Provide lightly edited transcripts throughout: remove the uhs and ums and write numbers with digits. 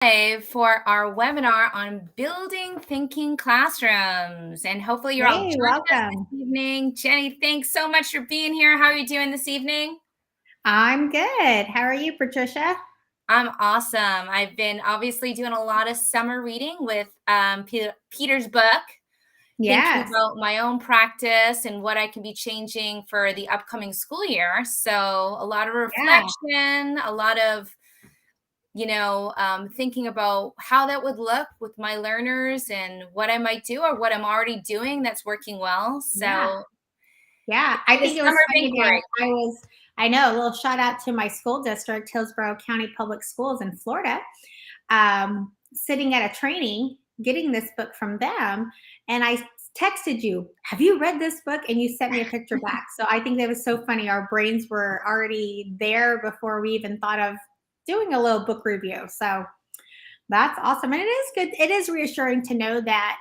For our webinar on building thinking classrooms. And hopefully you're all Hey, joining us welcome. this evening. Jenny, thanks so much for being here. How are you doing this evening? I'm good. How are you, Patricia? I'm awesome. I've been obviously doing a lot of summer reading with Peter's book, thinking Yes. about my own practice and what I can be changing for the upcoming school year. So a lot of Yeah. reflection, a lot of thinking about how that would look with my learners and what I might do or what I'm already doing that's working well. Yeah. So Yeah. I the think it was summer funny been that great. I know, a little shout out to my school district, Hillsborough County Public Schools in Florida, sitting at a training, getting this book from them. And I texted you, have you read this book? And you sent me a picture back. So I think that was so funny. Our brains were already there before we even thought of doing a little book review. So that's awesome. And it is good. It is reassuring to know that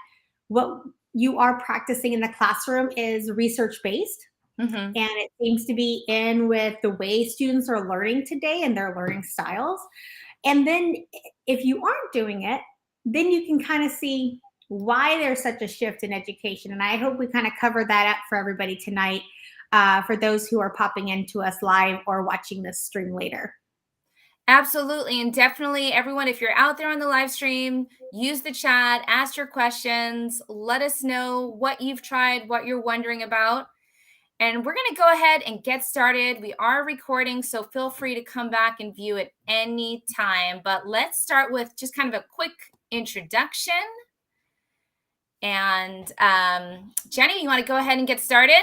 what you are practicing in the classroom is research based. Mm-hmm. And it seems to be in with the way students are learning today and their learning styles. And then if you aren't doing it, then you can kind of see why there's such a shift in education. And I hope we kind of cover that up for everybody tonight, for those who are popping into us live or watching this stream later. Absolutely. And definitely, everyone, if you're out there on the live stream, use the chat, ask your questions, let us know what you've tried, what you're wondering about. And we're going to go ahead and get started. We are recording, so feel free to come back and view it any time. But let's start with just kind of a quick introduction. And Jenny, you want to go ahead and get started?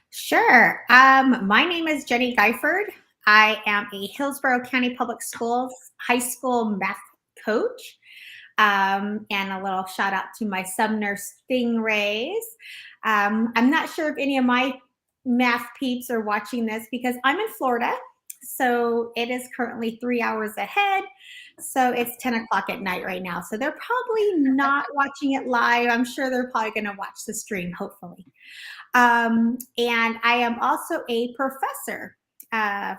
Sure. My name is Jennie Gyford. I am a Hillsborough County Public Schools high school math coach. And a little shout out to my Sumner Stingrays. I'm not sure if any of my math peeps are watching this because I'm in Florida. So it is currently 3 hours ahead. So it's 10 o'clock at night right now. So they're probably not watching it live. I'm sure they're probably going to watch the stream, hopefully. And I am also a professor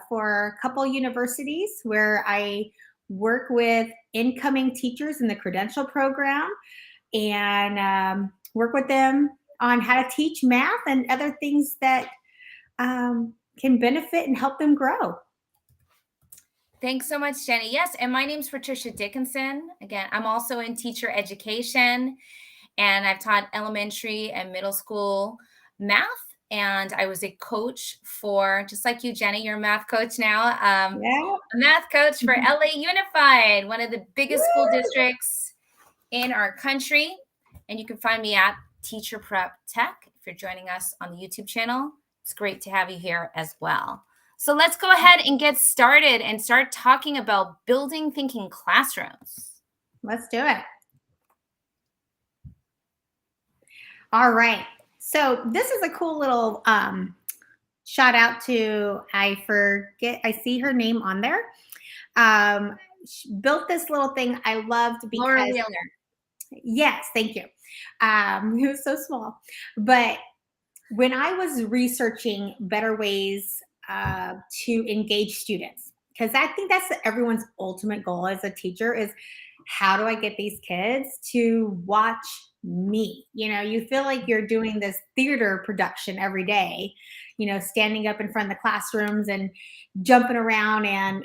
for a couple universities where I work with incoming teachers in the credential program and work with them on how to teach math and other things that can benefit and help them grow. Thanks so much, Jenny. Yes, and my name's Patricia Dickenson. Again, I'm also in teacher education, and I've taught elementary and middle school math. And I was a coach for, just like you, Jenny, you're a math coach now, Yeah. a math coach for LA Unified, one of the biggest school districts in our country. And you can find me at Teacher Prep Tech if you're joining us on the YouTube channel. It's great to have you here as well. So let's go ahead and get started and start talking about building thinking classrooms. Let's do it. All right. So this is a cool little shout out to, I see her name on there. She built this little thing I loved because Laura Wheeler. Yes, thank you. It was so small. But when I was researching better ways to engage students, because I think that's everyone's ultimate goal as a teacher is how do I get these kids to watch me? You feel like you're doing this theater production every day, standing up in front of the classrooms and jumping around and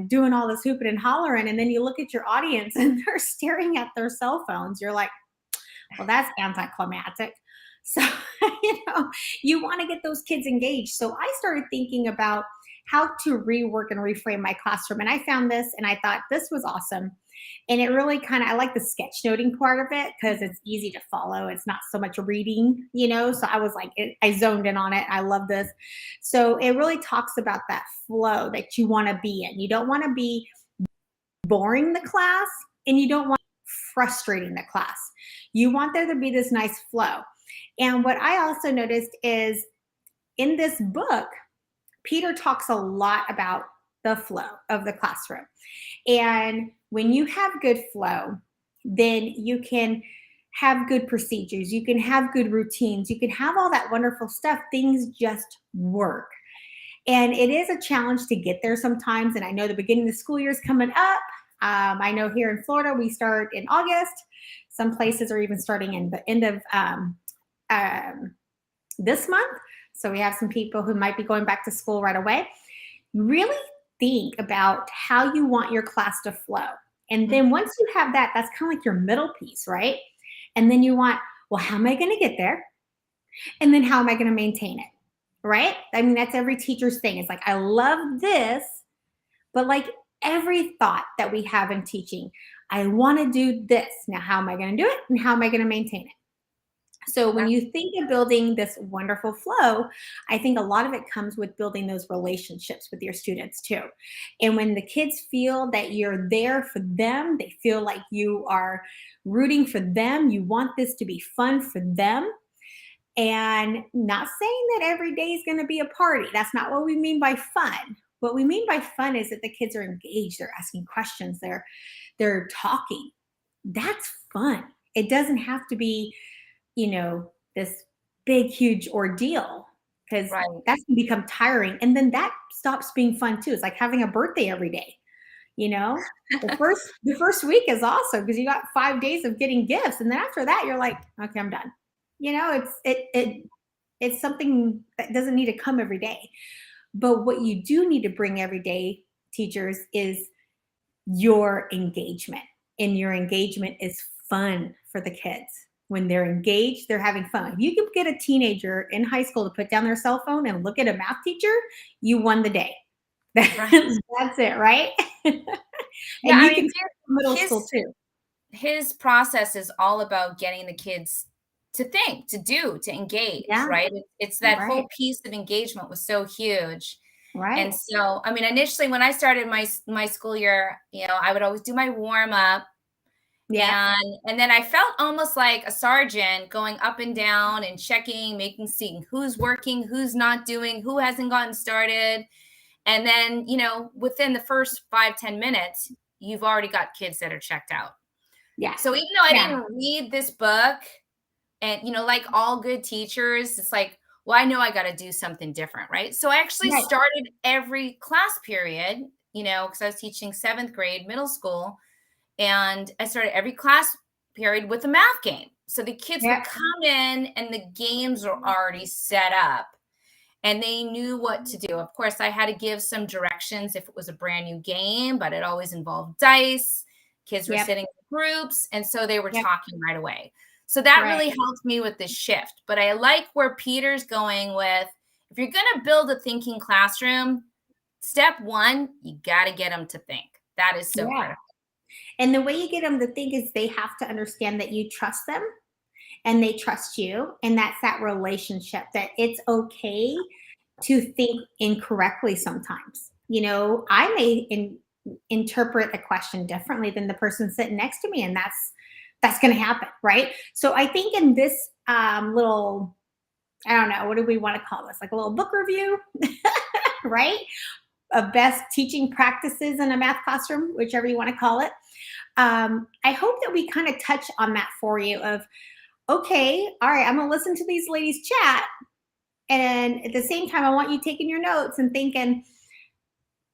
doing all this hooping and hollering. And then you look at your audience and they're staring at their cell phones. You're like, well, that's anticlimactic. So, you want to get those kids engaged. So I started thinking about how to rework and reframe my classroom. And I found this and I thought this was awesome. And it really I like the sketchnoting part of it because it's easy to follow. It's not so much reading, So I was like, I zoned in on it. I love this. So it really talks about that flow that you want to be in. You don't want to be boring the class and you don't want frustrating the class. You want there to be this nice flow. And what I also noticed is in this book, Peter talks a lot about the flow of the classroom. And when you have good flow, then you can have good procedures. You can have good routines. You can have all that wonderful stuff. Things just work. And it is a challenge to get there sometimes. And I know the beginning of the school year is coming up. I know here in Florida, we start in August. Some places are even starting in the end of um, this month. So we have some people who might be going back to school right away. Really think about how you want your class to flow. And then once you have that, that's kind of like your middle piece, right? And then you want, well, how am I going to get there? And then how am I going to maintain it? Right? I mean, that's every teacher's thing. It's like, I love this, but like every thought that we have in teaching, I want to do this. Now, how am I going to do it? And how am I going to maintain it? So when you think of building this wonderful flow, I think a lot of it comes with building those relationships with your students too. And when the kids feel that you're there for them, they feel like you are rooting for them, you want this to be fun for them. And not saying that every day is going to be a party. That's not what we mean by fun. What we mean by fun is that the kids are engaged, they're asking questions, they're talking. That's fun. It doesn't have to be, this big, huge ordeal, because Right. that can become tiring. And then that stops being fun too. It's like having a birthday every day. The first week is awesome because you got 5 days of getting gifts. And then after that, you're like, okay, I'm done. It's something that doesn't need to come every day. But what you do need to bring every day, teachers, is your engagement. And your engagement is fun for the kids. When they're engaged, they're having fun. If you can get a teenager in high school to put down their cell phone and look at a math teacher, you won the day. That's it, right? Yeah, And I you mean, can middle school too. his process is all about getting the kids to think, to do, to engage, Yeah, right? It's that right, whole piece of engagement was so huge. And right. so, I mean, initially when I started my school year, I would always do my warm up, Yeah, and then I felt almost like a sergeant going up and down and checking, seeing who's working, who's not doing, who hasn't gotten started. And then, within the first 5-10 minutes, you've already got kids that are checked out. yeah, So even though I yeah, didn't read this book, and like all good teachers, it's like, well, I know I got to do something different, right? So I actually right. started every class period, because I was teaching 7th grade middle school, and I started every class period with a math game. So the kids would Yeah, come in and the games were already set up and they knew what to do. Of course, I had to give some directions if it was a brand new game, but it always involved dice. Kids were yep, sitting in groups, and so they were yep, talking right away. So that right. really helped me with this shift. But I like where Peter's going with, if you're going to build a thinking classroom, step one, you got to get them to think. That is so Yeah. critical. And the way you get them to think is they have to understand that you trust them and they trust you. And that's that relationship, that it's okay to think incorrectly sometimes. I may interpret a question differently than the person sitting next to me, and that's going to happen, right? So I think in this little, I don't know, what do we want to call this? Like a little book review, right? Of best teaching practices in a math classroom, whichever you want to call it. I hope that we kind of touch on that for you of, okay, all right, I'm going to listen to these ladies chat. And at the same time, I want you taking your notes and thinking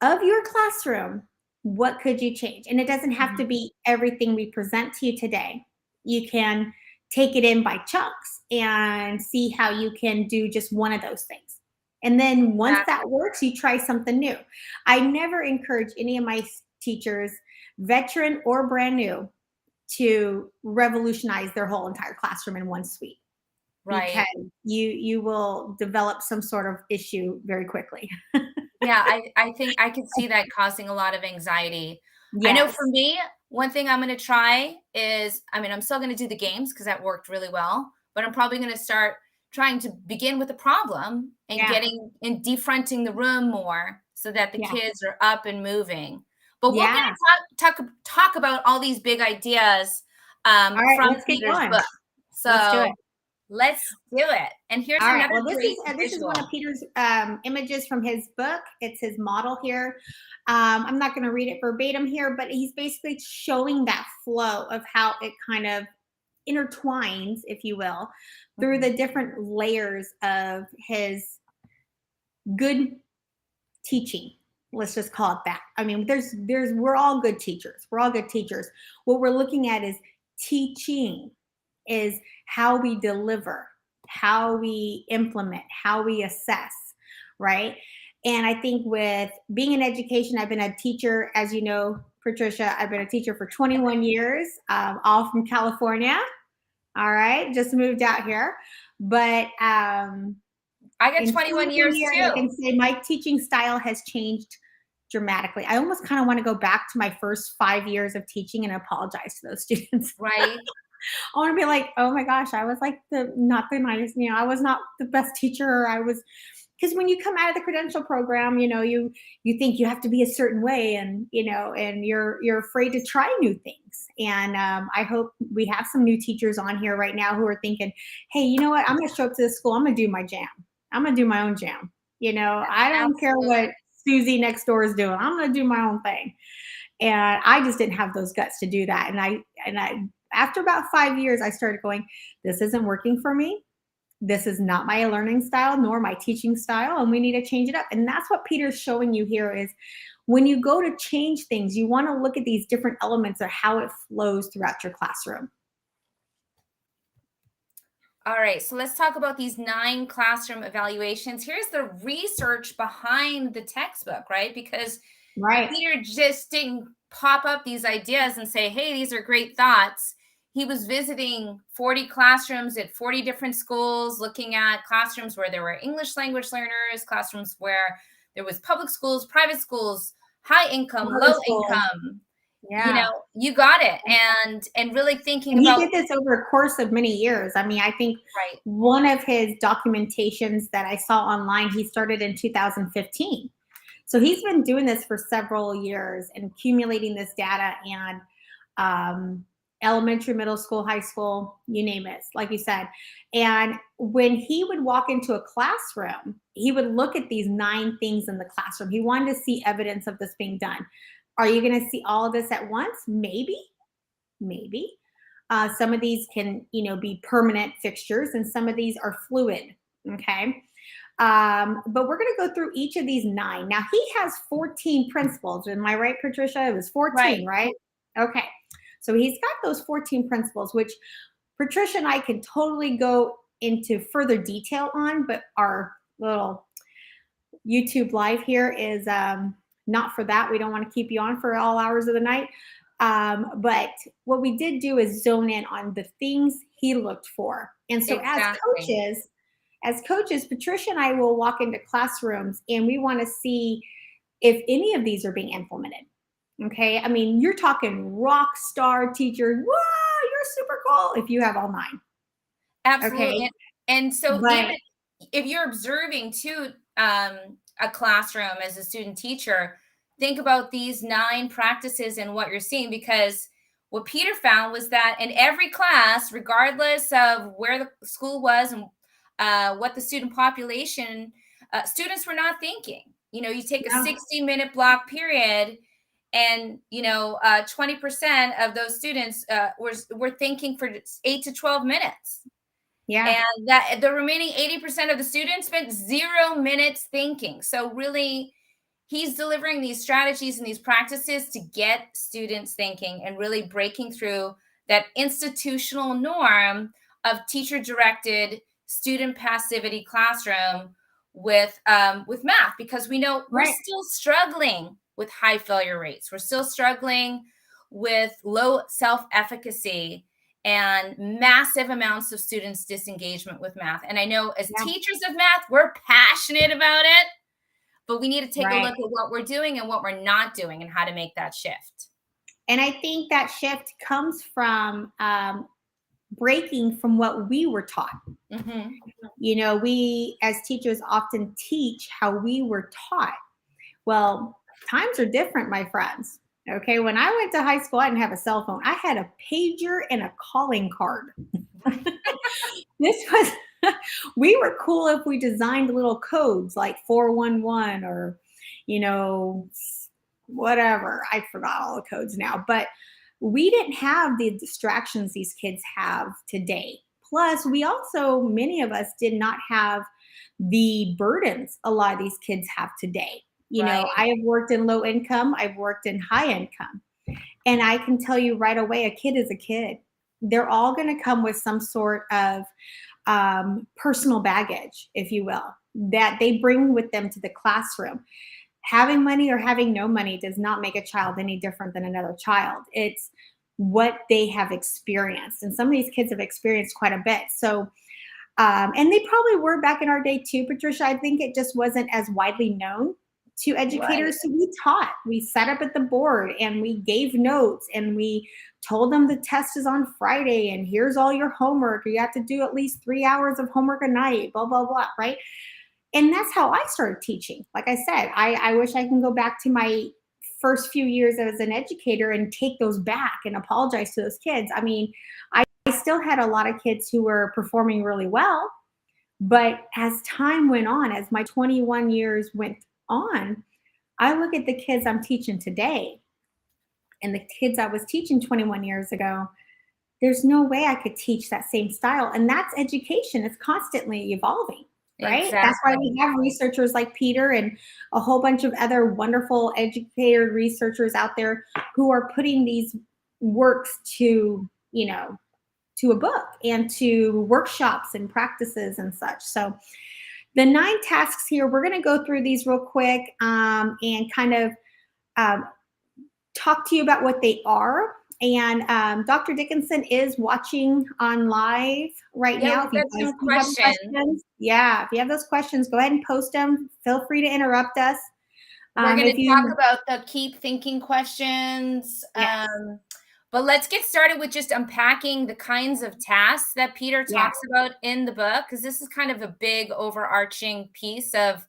of your classroom, what could you change? And it doesn't have to be everything we present to you today. You can take it in by chunks and see how you can do just one of those things. And then once that works, you try something new. I never encourage any of my teachers, veteran or brand new, to revolutionize their whole entire classroom in one sweep, because Right. you will develop some sort of issue very quickly. Yeah, I think I could see that causing a lot of anxiety. I know for Yes. me, one thing I'm gonna try is, I mean, I'm still gonna do the games because that worked really well, but I'm probably gonna start trying to begin with a problem and Yeah. getting and defronting the room more so that the Yeah. kids are up and moving. But we're Yeah. gonna talk about all these big ideas All right, from let's get Peter's going. book. Let's do it. So let's do it. And here's All right. another Well, this is great this is one of visual. Peter's images from his book. It's his model here. I'm not going to read it verbatim here, but he's basically showing that flow of how it kind of intertwines, if you will, through the different layers of his good teaching. Let's just call it that. I mean, we're all good teachers. We're all good teachers. What we're looking at is teaching, is how we deliver, how we implement, how we assess, right? And I think with being in education, I've been a teacher, as you know, Patricia, I've been a teacher for 21 years, all from California. All right, just moved out here. But I got in 21 21 years years, I too. can say my teaching style has changed dramatically. I almost kind of want to go back to my first 5 years of teaching and apologize to those students. Right. I want to be like, oh my gosh, I was like not the nicest, I was not the best teacher. I was, because when you come out of the credential program, you think you have to be a certain way, and and you're afraid to try new things. And I hope we have some new teachers on here right now who are thinking, hey, you know what? I'm going to show up to this school. I'm going to do my jam. I'm going to do my own jam. I don't care Absolutely. what Susie next door is doing. I'm going to do my own thing. And I just didn't have those guts to do that. And I after about 5 years, I started going, this isn't working for me. This is not my learning style nor my teaching style, and we need to change it up. And that's what Peter's showing you here is when you go to change things, you want to look at these different elements of how it flows throughout your classroom. All right, so let's talk about these 9 classroom evaluations. Here's the research behind the textbook, right? Because Right. Peter just didn't pop up these ideas and say, hey, these are great thoughts. He was visiting 40 classrooms at 40 different schools, looking at classrooms where there were English language learners, classrooms where there was public schools, private schools, high income, Charter low school. income. Yeah. You got it. And really thinking And he about, did this over a course of many years. I mean, I think right. one of his documentations that I saw online, he started in 2015. So he's been doing this for several years and accumulating this data, and elementary, middle school, high school, you name it, like you said. And when he would walk into a classroom, he would look at these 9 things in the classroom. He wanted to see evidence of this being done. Are you going to see all of this at once? Maybe, maybe. Some of these can, be permanent fixtures, and some of these are fluid. Okay. But we're going to go through each of these 9. Now, he has 14 principles. Am I right, Patricia? It was 14, right? Okay. So he's got those 14 principles, which Patricia and I can totally go into further detail on, but our little YouTube live here is not for that. We don't want to keep you on for all hours of the night. But what we did do is zone in on the things he looked for. And so Exactly. as coaches, Patricia and I will walk into classrooms and we want to see if any of these are being implemented. Okay. I mean, you're talking rock star teachers. Whoa, you're super cool if you have all 9. Absolutely. Okay. And so But even if you're observing too, a classroom as a student teacher, think about these 9 practices and what you're seeing, because what Peter found was that in every class, regardless of where the school was and what the student population, students were not thinking. You take a yeah, 60-minute block period, and 20% of those students were thinking for 8 to 12 minutes. yeah, And that the remaining 80% of the students spent 0 minutes thinking. So really, he's delivering these strategies and these practices to get students thinking and really breaking through that institutional norm of teacher-directed student passivity classroom with math, because we know we're right. still struggling with high failure rates. We're still struggling with low self-efficacy and massive amounts of students' disengagement with math. And I know as Yeah, teachers of math, we're passionate about it, but we need to take a right. look at what we're doing and what we're not doing and how to make that shift. And I think that shift comes from breaking from what we were taught. Hmm. We as teachers often teach how we were taught. Well, times are different, my friends. Okay, when I went to high school, I didn't have a cell phone. I had a pager and a calling card. This was, we were cool if we designed little codes like 411 or, you know, whatever. I forgot all the codes now, but we didn't have the distractions these kids have today. Plus, we also, many of us did not have the burdens a lot of these kids have today. Right. I have worked in low income, I've worked in high income. And I can tell you right away, a kid is a kid. They're all going to come with some sort of personal baggage, if you will, that they bring with them to the classroom. Having money or having no money does not make a child any different than another child. It's what they have experienced. And some of these kids have experienced quite a bit. So, and they probably were back in our day too, Patricia. I think it just wasn't as widely known to Right. educators. So we taught, we sat up at the board and we gave notes and we told them the test is on Friday and here's all your homework. You have to do at least 3 hours of homework a night, blah, blah, blah, right? And that's how I started teaching. Like I said, I wish I can go back to my first few years as an educator and take those back and apologize to those kids. I mean, I still had a lot of kids who were performing really well, but as time went on, as my 21 years went on, I look at the kids I'm teaching today and the kids I was teaching 21 years ago. There's no way I could teach that same style. And that's education. It's constantly evolving, right? That's why Exactly. we have researchers like Peter and a whole bunch of other wonderful educated researchers out there who are putting these works to, to a book and to workshops and practices and such. So the 9 tasks here, we're going to go through these real quick and kind of um, talk to you about what they are. And Dr. Dickenson is watching on live right Yeah, now. we've If you got guys some do have questions. questions, yeah, if you have those questions, go ahead and post them. Feel free to interrupt us. We're going If to talk you, about the keep thinking questions. yes, But let's get started with just unpacking the kinds of tasks that Peter yeah, talks about in the book, because this is kind of a big overarching piece of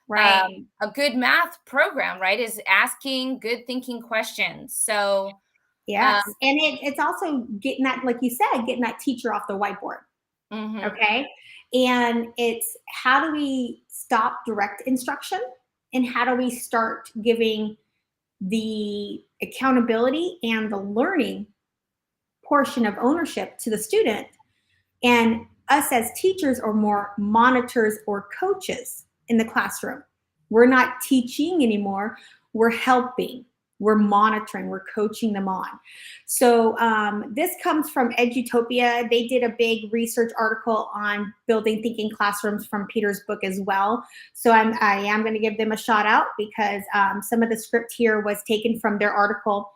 right. a good math program, right? Is asking good thinking questions. So, um, Yes. And it's also getting that, like you said, getting that teacher off the whiteboard. mhm, Okay. And it's how do we stop direct instruction and how do we start giving the accountability and the learning portion of ownership to the student, and us as teachers are more monitors or coaches in the classroom. We're not teaching anymore, we're helping, we're monitoring, we're coaching them on. So this comes from Edutopia. They did a big research article on building thinking classrooms from Peter's book as well. So I am going to give them a shout out because some of the script here was taken from their article.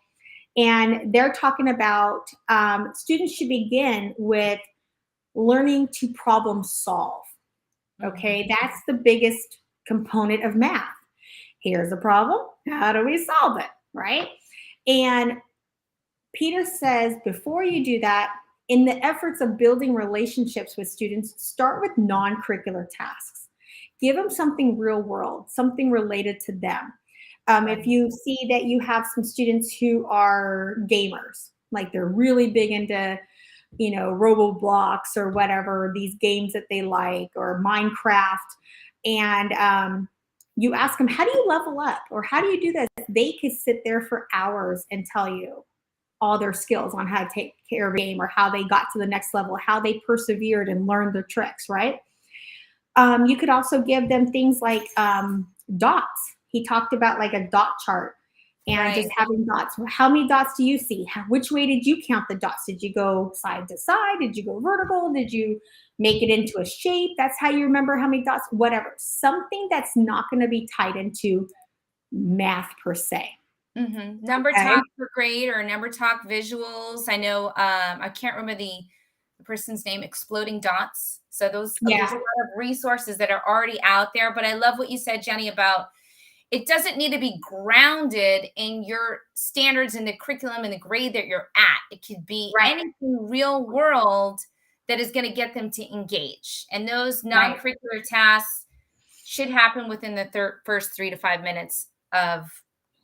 And they're talking about students should begin with learning to problem solve. mhm. Okay, that's the biggest component of math. Here's a problem. How do we solve it? Right? And Peter says before you do that, in the efforts of building relationships with students, start with non curricular tasks. Give them something real world, something related to them. Right. If you see that you have some students who are gamers, like they're really big into Roblox or whatever, these games that they like, or Minecraft. And you ask them, how do you level up? Or how do you do this? They could sit there for hours and tell you all their skills on how to take care of a game or how they got to the next level, how they persevered and learned their tricks, right? You could also give them things like dots. He talked about like a dot chart and Right. just having dots. How many dots do you see? Which way did you count the dots? Did you go side to side? Did you go vertical? Did you make it into a shape? That's how you remember how many dots, whatever. Something that's not going to be tied into math per se. Mhm. Number Okay. talk for grade or number talk visuals. I know, I can't remember the person's name, Exploding Dots. So there's a Yeah. lot of resources that are already out there, but I love what you said, Jenny, about it doesn't need to be grounded in your standards and the curriculum and the grade that you're at. It could be Right. anything real world that is gonna get them to engage, and those Right. non-curricular tasks should happen within the first 3 to 5 minutes of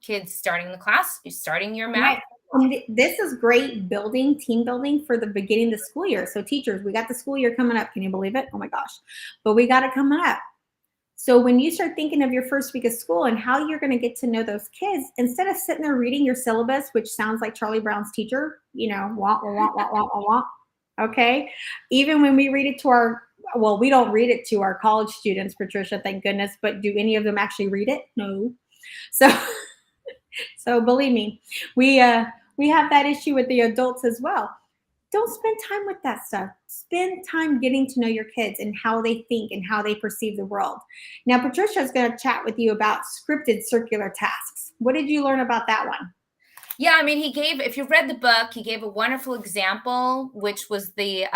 kids starting the class, starting your math. Right. And this is great building, team building for the beginning of the school year. So teachers, we got the school year coming up. Can you believe it? Oh my gosh. But we got it coming up. So when you start thinking of your first week of school and how you're going to get to know those kids, instead of sitting there reading your syllabus, which sounds like Charlie Brown's teacher, wah, wah, wah, wah, wah, wah, wah. Okay. Even when we read it to our well, we don't read it to our college students, Patricia, thank goodness, but do any of them actually read it? No. So, so believe me, we have that issue with the adults as well. Don't spend time with that stuff. Spend time getting to know your kids and how they think and how they perceive the world. Now, Patricia is going to chat with you about scripted circular tasks. What did you learn about that one? Yeah, I mean, if you read the book, he gave a wonderful example, which was the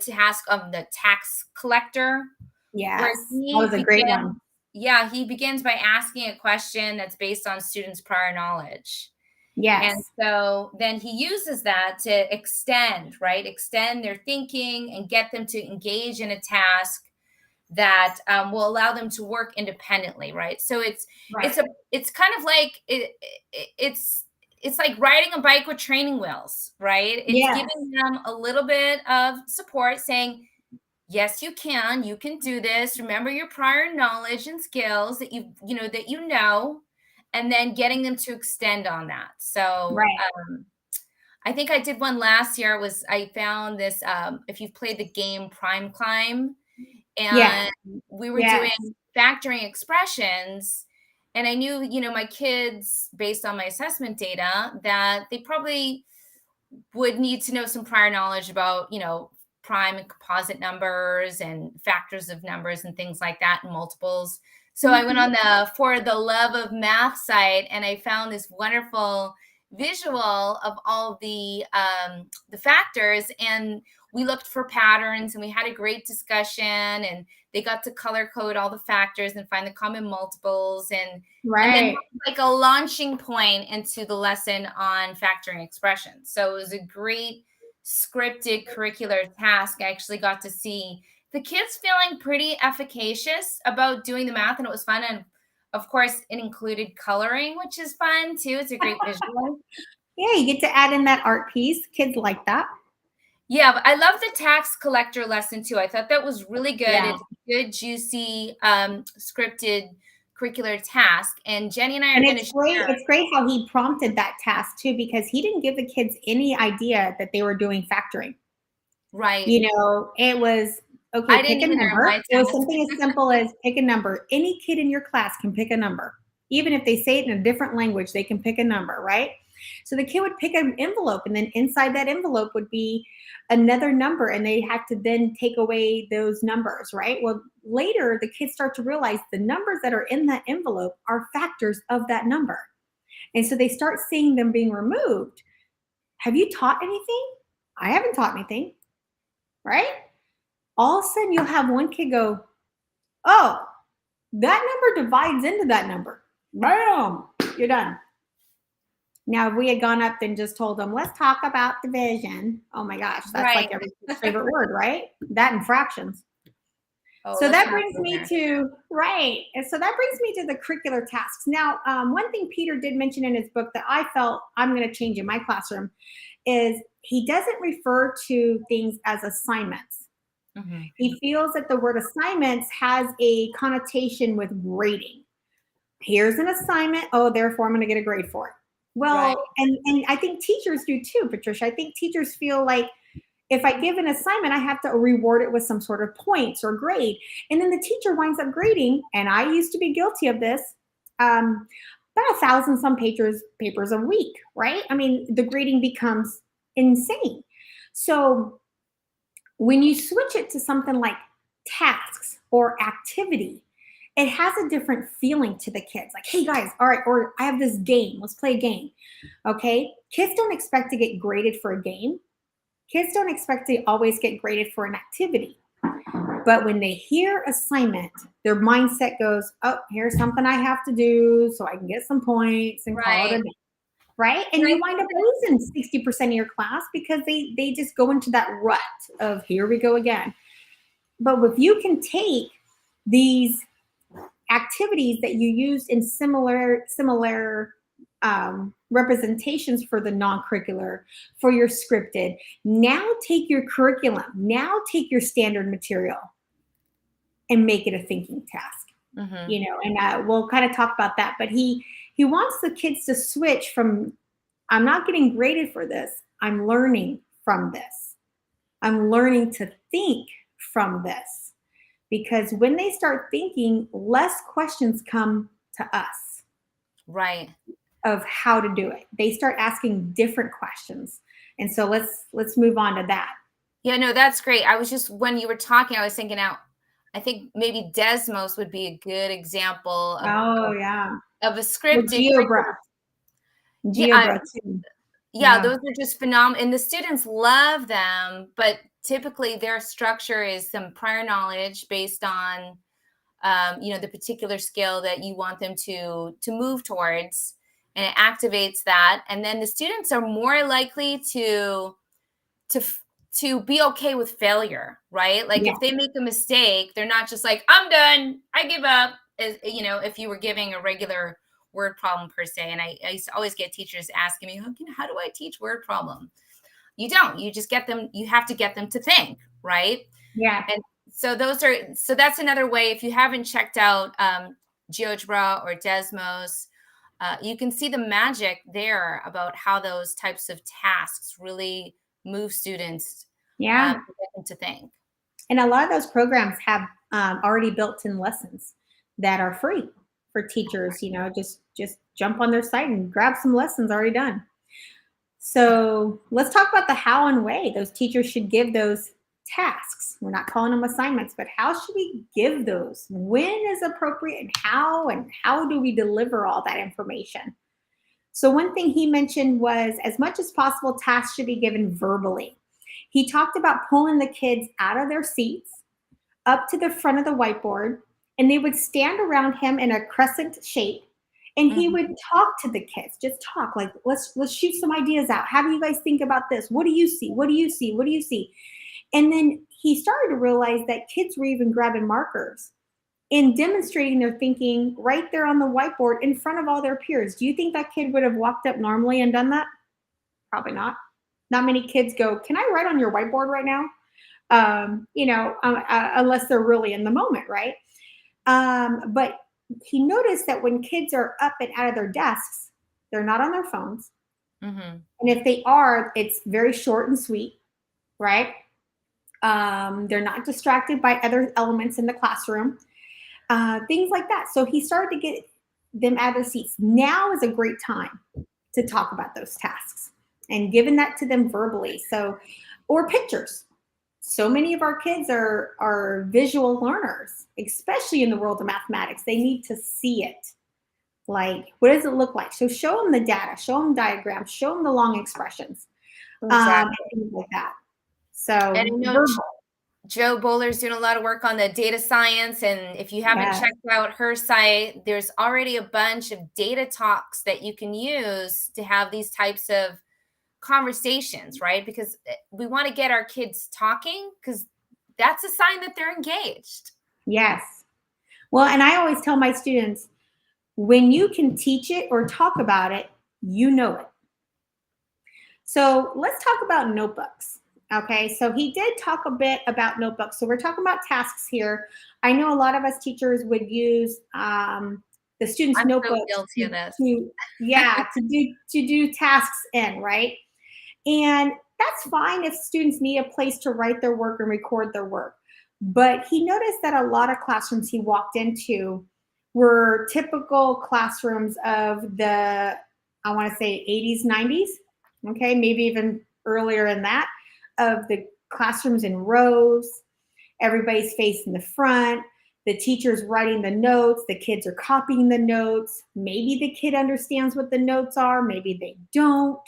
task of the tax collector, where Yes, that he was a great begins, one. yeah, he begins by asking a question that's based on students' prior knowledge. And Yes, so then he uses that to extend, right? Extend their thinking and get them to engage in a task that will allow them to work independently, right? So right. it's kind of like it's like riding a bike with training wheels, right? It's Yes, giving them a little bit of support, saying, yes, you can do this. Remember your prior knowledge and skills that you know, and then getting them to extend on that. So right. I think I did one last year. I found this, if you've played the game Prime Climb, Yes, and we were doing yes, factoring expressions, and I knew, my kids, based on my assessment data, that they probably would need to know some prior knowledge about, prime and composite numbers and factors of numbers and things like that, and multiples. So I went mhm, on the For the Love of Math site, and I found this wonderful visual of all the factors, and we looked for patterns, and we had a great discussion, and they got to color code all the factors and find the common multiples, and then right. like a launching point into the lesson on factoring expressions. So it was a great scripted curricular task. I actually got to see the kids feeling pretty efficacious about doing the math, and it was fun. And of course, it included coloring, which is fun too. It's a great visual. Yeah, you get to add in that art piece. Kids like that. Yeah, but I love the tax collector lesson too. I thought that was really good. Yeah. It's a good, juicy, scripted curricular task. And Jennie and I are And going to share. it's great how he prompted that task too, because he didn't give the kids any idea that they were doing factoring. Right. It was, I okay, didn't pick a either in number. my It was test. something as simple as pick a number. Any kid in your class can pick a number. Even if they say it in a different language, they can pick a number, right? So the kid would pick an envelope, and then inside that envelope would be another number, and they had to then take away those numbers, right? Well, later the kids start to realize the numbers that are in that envelope are factors of that number. And so they start seeing them being removed. Have you taught anything? I haven't taught anything, right? All of a sudden you'll have one kid go, oh, that number divides into that number. Bam, you're done. Now, if we had gone up and just told them, let's talk about division. Oh my gosh, that's Right. like everybody's favorite word, right? That and fractions. Oh, So let's that not brings go me there. to, right. And so that brings me to the curricular tasks. Now, one thing Peter did mention in his book that I felt I'm going to change in my classroom is he doesn't refer to things as assignments. Mhm. He feels that the word assignments has a connotation with grading. Here's an assignment. Oh, therefore I'm going to get a grade for it. Right. Well, and I think teachers do too, Patricia. I think teachers feel like if I give an assignment, I have to reward it with some sort of points or grade. And then the teacher winds up grading, and I used to be guilty of this, about 1,000 some papers a week, right? I mean, the grading becomes insane. So when you switch it to something like tasks or activity, it has a different feeling to the kids. Like, hey guys, all right, or I have this game. Let's play a game. Okay. Kids don't expect to get graded for a game. Kids don't expect to always get graded for an activity. But when they hear assignment, their mindset goes, oh, here's something I have to do so I can get some points and call it a Right. day. Right? And And I you wind think up losing 60% of your class because they just go into that rut of here we go again. But if you can take these activities that you used in similar representations for the non-curricular, for your scripted, now take your curriculum, now take your standard material and make it a thinking task. Mhm. And we'll kind of talk about that. But he wants the kids to switch from I'm not getting graded for this, I'm learning from this. I'm learning to think from this, because when they start thinking, less questions come to us Right. of how to do it. They start asking different questions. And so let's move on to that. Yeah, no, that's great. I was just when you were talking, I was thinking out. I think maybe Desmos would be a good example Oh yeah. of a With scripted GeoBra. Yeah, GeoBra too. yeah, Yeah. those are just phenomenal, and the students love them. But typically, their structure is some prior knowledge based on, the particular skill that you want them to move towards, and it activates that. And then the students are more likely to to be okay with failure, right? Like Yeah. if they make a mistake, they're not just like, I'm done, I give up. As if you were giving a regular word problem per se. And I used to always get teachers asking me, how do I teach word problem? You don't. You just get them, you have to get them to think, right? Yeah. And so that's another way. If you haven't checked out GeoGebra or Desmos, you can see the magic there about how those types of tasks really move students, Yeah. to get them to think. And a lot of those programs have already built-in lessons that are free for teachers. Just jump on their site and grab some lessons already done. So let's talk about the how and way those teachers should give those tasks. We're not calling them assignments, but how should we give those? When is appropriate, and how do we deliver all that information? So one thing he mentioned was, as much as possible, tasks should be given verbally. He talked about pulling the kids out of their seats up to the front of the whiteboard, and they would stand around him in a crescent shape, and he would talk to the kids. Just talk, like, let's shoot some ideas out. How do you guys think about this? What do you see? What do you see? What do you see? And then he started to realize that kids were even grabbing markers and demonstrating their thinking right there on the whiteboard in front of all their peers. Do you think that kid would have walked up normally and done that? Probably not. Not many kids go, can I write on your whiteboard right now? Unless they're really in the moment, right? But he noticed that when kids are up and out of their desks, they're not on their phones. Mm-hmm. And if they are, it's very short and sweet, right? They're not distracted by other elements in the classroom, things like that. So he started to get them out of their seats. Now is a great time to talk about those tasks and giving that to them verbally. Or pictures. So many of our kids are visual learners, especially in the world of mathematics. They need to see it. Like, what does it look like? So show them the data, show them diagrams, show them the long expressions, Exactly. things like that. So And I know verbal. Joe Bowler's doing a lot of work on the data science. And if you haven't Yes. checked out her site, there's already a bunch of data talks that you can use to have these types of conversations, right? Because we want to get our kids talking, because that's a sign that they're engaged. Yes. Well, and I always tell my students, when you can teach it or talk about it, you know it. So let's talk about notebooks. Okay, so he did talk a bit about notebooks. So we're talking about tasks here. I know a lot of us teachers would use the students' I'm so notebooks guilty of this. to do tasks in, right? And that's fine if students need a place to write their work and record their work. But he noticed that a lot of classrooms he walked into were typical classrooms of the, I want to say 80s, 90s, okay, maybe even earlier in that, of the classrooms in rows, everybody's facing the front, the teacher's writing the notes, the kids are copying the notes. Maybe the kid understands what the notes are, maybe they don't.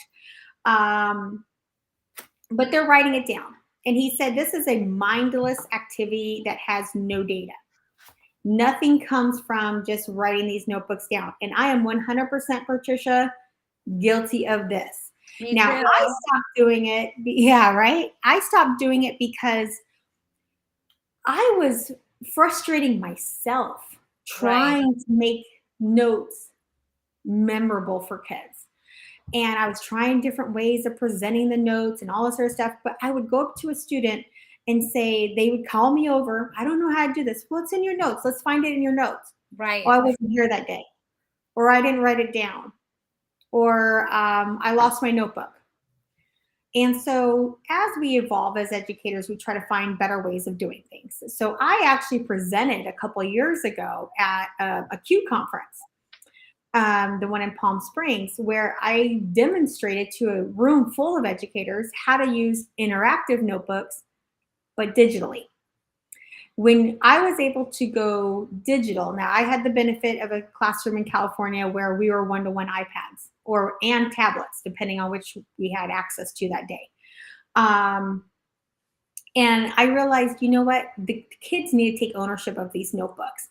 But they're writing it down. And he said this is a mindless activity that has no data. Nothing comes from just writing these notebooks down. And I am 100%, Patricia, guilty of this. Me Now, too. I stopped doing it. Yeah, right? I stopped doing it because I was frustrating myself trying to make notes memorable for kids. And I was trying different ways of presenting the notes and all this sort of stuff. But I would go up to a student and say, they would call me over. I don't know how to do this. Well, it's in your notes. Let's find it in your notes. Right. Oh, I wasn't here that day. Or I didn't write it down. Or I lost my notebook. And so as we evolve as educators, we try to find better ways of doing things. So I actually presented a couple of years ago at a Q conference, the one in Palm Springs, where I demonstrated to a room full of educators how to use interactive notebooks, but digitally. When I was able to go digital, now I had the benefit of a classroom in California where we were one-to-one iPads and tablets, depending on which we had access to that day. Um, and I realized, you know what, the kids need to take ownership of these notebooks.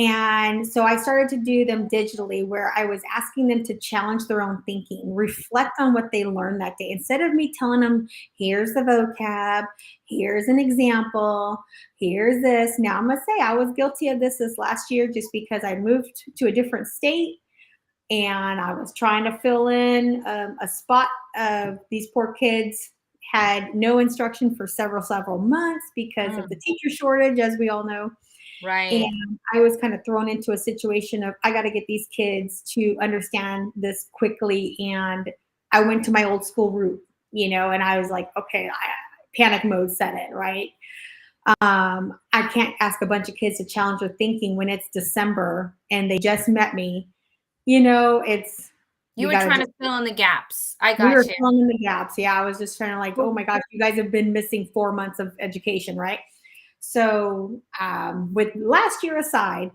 And so I started to do them digitally, where I was asking them to challenge their own thinking, reflect on what they learned that day. Instead of me telling them, here's the vocab, here's an example, here's this. Now I'm going to say I was guilty of this last year just because I moved to a different state and I was trying to fill in a spot. These poor kids had no instruction for several months because of the teacher shortage, as we all know. Right. And I was kind of thrown into a situation of, I got to get these kids to understand this quickly. And I went to my old school route, and I was like, okay, panic mode set in, right? I can't ask a bunch of kids to challenge their thinking when it's December and they just met me. It's, You were trying to fill in the gaps. I we were got you. filling in the gaps. Yeah, I was just trying to like, oh my gosh, you guys have been missing 4 months of education, right? So with last year aside,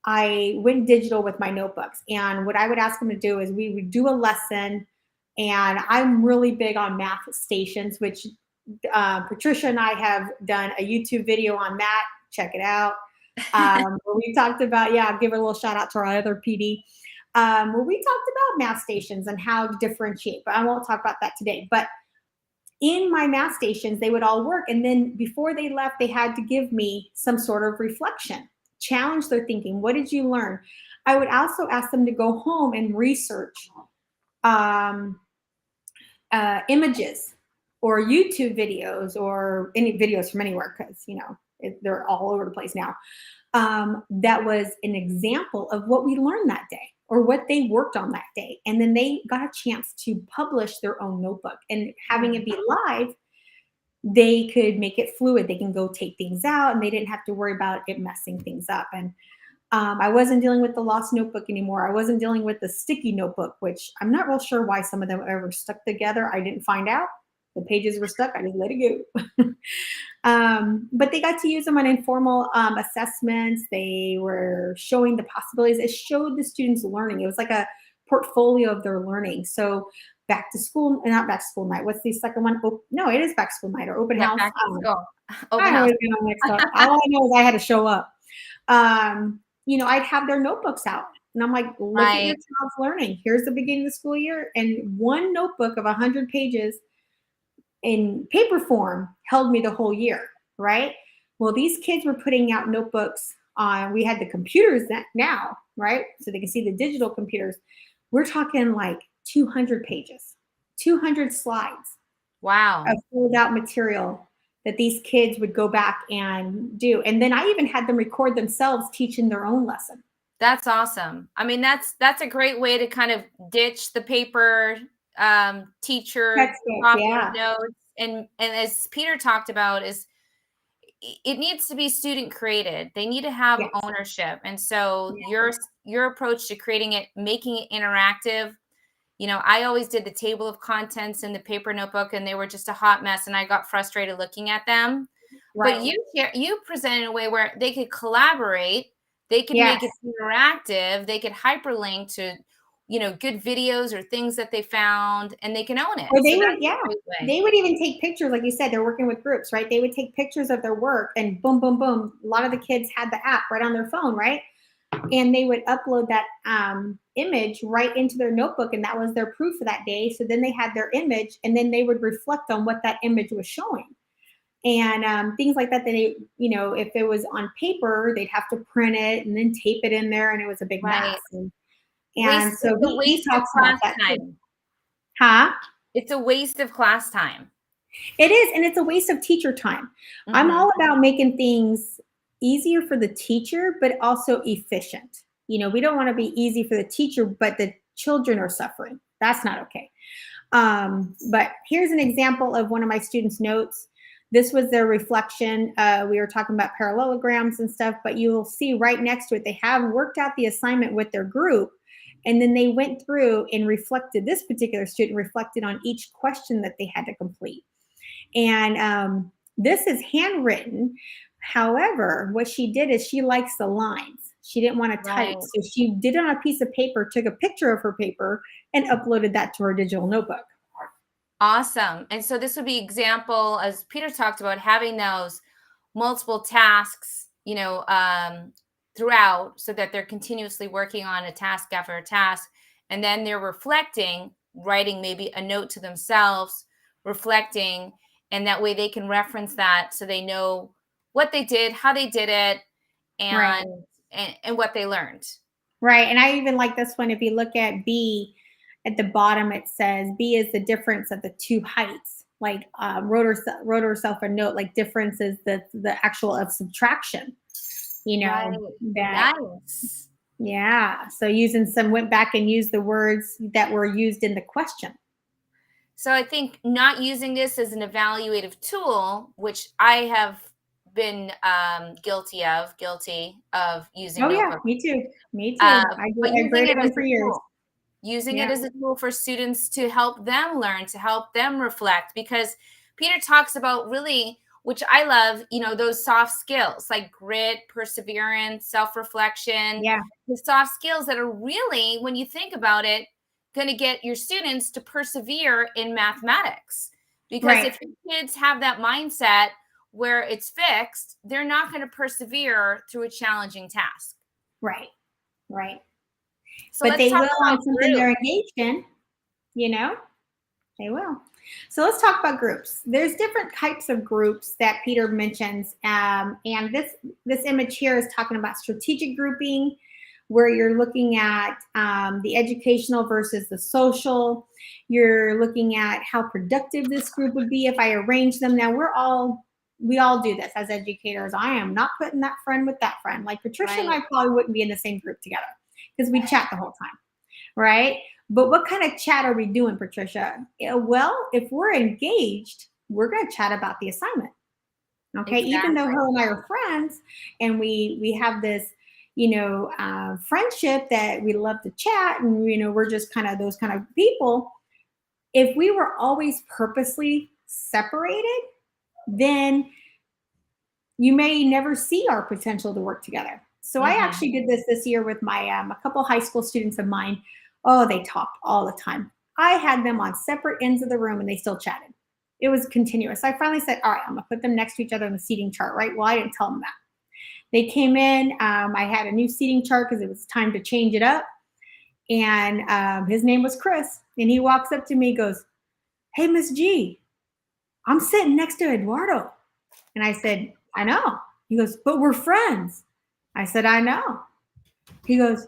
I went digital with my notebooks. And what I would ask them to do is we would do a lesson. And I'm really big on math stations, which Patricia and I have done a YouTube video on that. Check it out. Where we talked about, I'll give a little shout out to our other PD. Where we talked about math stations and how to differentiate, but I won't talk about that today. But in my math stations, they would all work. And then before they left, they had to give me some sort of reflection, challenge their thinking. What did you learn? I would also ask them to go home and research images or YouTube videos or any videos from anywhere, because, they're all over the place now. That was an example of what we learned that day or what they worked on that day. And then they got a chance to publish their own notebook, and having it be live, they could make it fluid. They can go take things out and they didn't have to worry about it messing things up. And I wasn't dealing with the lost notebook anymore. I wasn't dealing with the sticky notebook, which I'm not real sure why some of them ever stuck together. I didn't find out. The pages were stuck. I just let it go. But they got to use them on informal assessments. They were showing the possibilities. It showed the students learning. It was like a portfolio of their learning. So back to school, not back to school night. What's the second one? Oh, no, it is back to school night or open house. Back to school. I know what's going on next up. All I know is I had to show up. I'd have their notebooks out. And I'm like, look at your child's learning. Here's the beginning of the school year. And one notebook of 100 pages in paper form held me the whole year, right? Well, these kids were putting out notebooks on, we had the computers now, right? So they can see the digital computers. We're talking like 200 pages, 200 slides. Wow. Of filled out material that these kids would go back and do. And then I even had them record themselves teaching their own lesson. That's awesome. I mean, that's a great way to kind of ditch the paper teacher notes. And as Peter talked about, is it needs to be student created. They need to have ownership. And so your approach to creating it, making it interactive, I always did the table of contents in the paper notebook and they were just a hot mess and I got frustrated looking at them. Right. But you presented in a way where they could collaborate, they could make it interactive, they could hyperlink to, good videos or things that they found, and they can own it. Or they would even take pictures, like you said, they're working with groups, right? They would take pictures of their work and boom, boom, boom. A lot of the kids had the app right on their phone, right? And they would upload that image right into their notebook, and that was their proof for that day. So then they had their image, and then they would reflect on what that image was showing. And things like that, they, if it was on paper, they'd have to print it and then tape it in there, and it was a big mess. And so he talks about that too. It's a waste of class time. It is, and it's a waste of teacher time. Mm-hmm. I'm all about making things easier for the teacher, but also efficient. We don't want to be easy for the teacher, but the children are suffering. That's not okay. But here's an example of one of my students' notes. This was their reflection. We were talking about parallelograms and stuff, but you'll see right next to it, they have worked out the assignment with their group. And then they went through and reflected, this particular student reflected on each question that they had to complete. And this is handwritten. However, what she did is she likes the lines. She didn't want to type. Right. So she did it on a piece of paper, took a picture of her paper, and uploaded that to her digital notebook. Awesome. And so this would be example, as Peter talked about, having those multiple tasks, throughout, so that they're continuously working on a task after a task. And then they're reflecting, writing maybe a note to themselves, reflecting, and that way they can reference that so they know what they did, how they did it, Right. and what they learned. Right. And I even like this one. If you look at B at the bottom, it says B is the difference of the two heights. Like wrote herself a note, like difference is the actual of subtraction. Right. That, Nice. yeah. So went back and used the words that were used in the question. So I think not using this as an evaluative tool, which I have been guilty of using Oh yeah, notebooks. me too. Me too. But I using graded it them as for a years. tool, using it Yeah. as a tool for students to help them learn, to help them reflect, because Peter talks about really, which I love, those soft skills like grit, perseverance, self-reflection, Yeah. the soft skills that are really, when you think about it, going to get your students to persevere in mathematics. Because Right. if your kids have that mindset where it's fixed, they're not going to persevere through a challenging task. Right. Right. So But let's they talk will about on something group. they're engaged in, they will. So let's talk about groups. There's different types of groups that Peter mentions. And this image here is talking about strategic grouping, where you're looking at the educational versus the social. You're looking at how productive this group would be if I arrange them. Now we all do this as educators. I am not putting that friend with that friend. Like Patricia and I probably wouldn't be in the same group together because we chat the whole time, right? But what kind of chat are we doing, Patricia? Well, if we're engaged, we're going to chat about the assignment. Okay, Exactly. even though her and I are friends, and we have this, friendship that we love to chat, and we're just kind of those kind of people. If we were always purposely separated, then you may never see our potential to work together. So I actually did this year with my a couple high school students of mine. Oh, they talked all the time. I had them on separate ends of the room and they still chatted. It was continuous. I finally said, all right, I'm gonna put them next to each other in the seating chart, right? Well, I didn't tell them that. They came in, I had a new seating chart because it was time to change it up. And his name was Chris. And he walks up to me, goes, hey, Miss G, I'm sitting next to Eduardo. And I said, I know. He goes, but we're friends. I said, I know. He goes,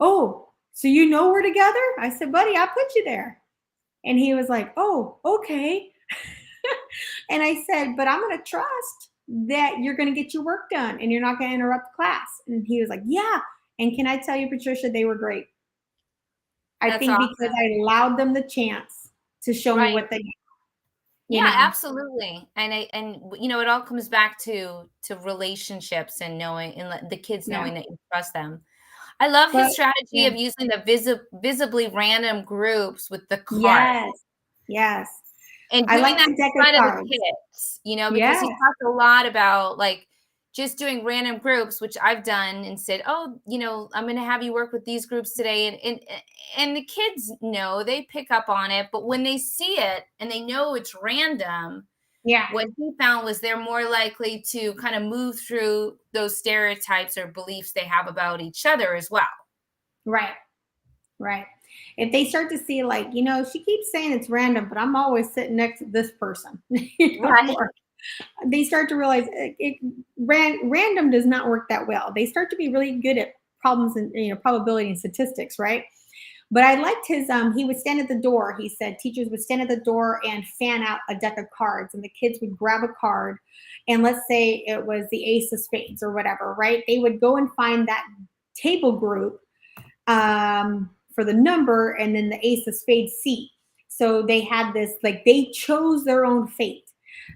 oh, so you know we're together? I said, buddy, I put you there. And he was like, oh, okay. And I said, but I'm going to trust that you're going to get your work done and you're not going to interrupt class. And he was like, yeah. And can I tell you, Patricia, they were great. I That's think awesome. because I allowed them the chance to show me what they Yeah, absolutely. And it all comes back to relationships and knowing, and the kids knowing that you trust them. I love his But strategy yeah. of using the visibly random groups with the card Yes. Yes. and I doing like that the in deck of front of the cards. kids, because Yes. he talked a lot about like just doing random groups, which I've done, and said, oh, I'm going to have you work with these groups today. And the kids know, they pick up on it, but when they see it and they know it's random, Yeah. what he found was they're more likely to kind of move through those stereotypes or beliefs they have about each other as well. Right. Right. If they start to see, like, she keeps saying it's random, but I'm always sitting next to this person, Right. or they start to realize random does not work that well. They start to be really good at problems and probability and statistics, right? But I liked his. He would stand at the door. He said teachers would stand at the door and fan out a deck of cards, and the kids would grab a card, and let's say it was the ace of spades or whatever, right? They would go and find that table group for the number, and then the ace of spades seat. So they had this, like, they chose their own fate.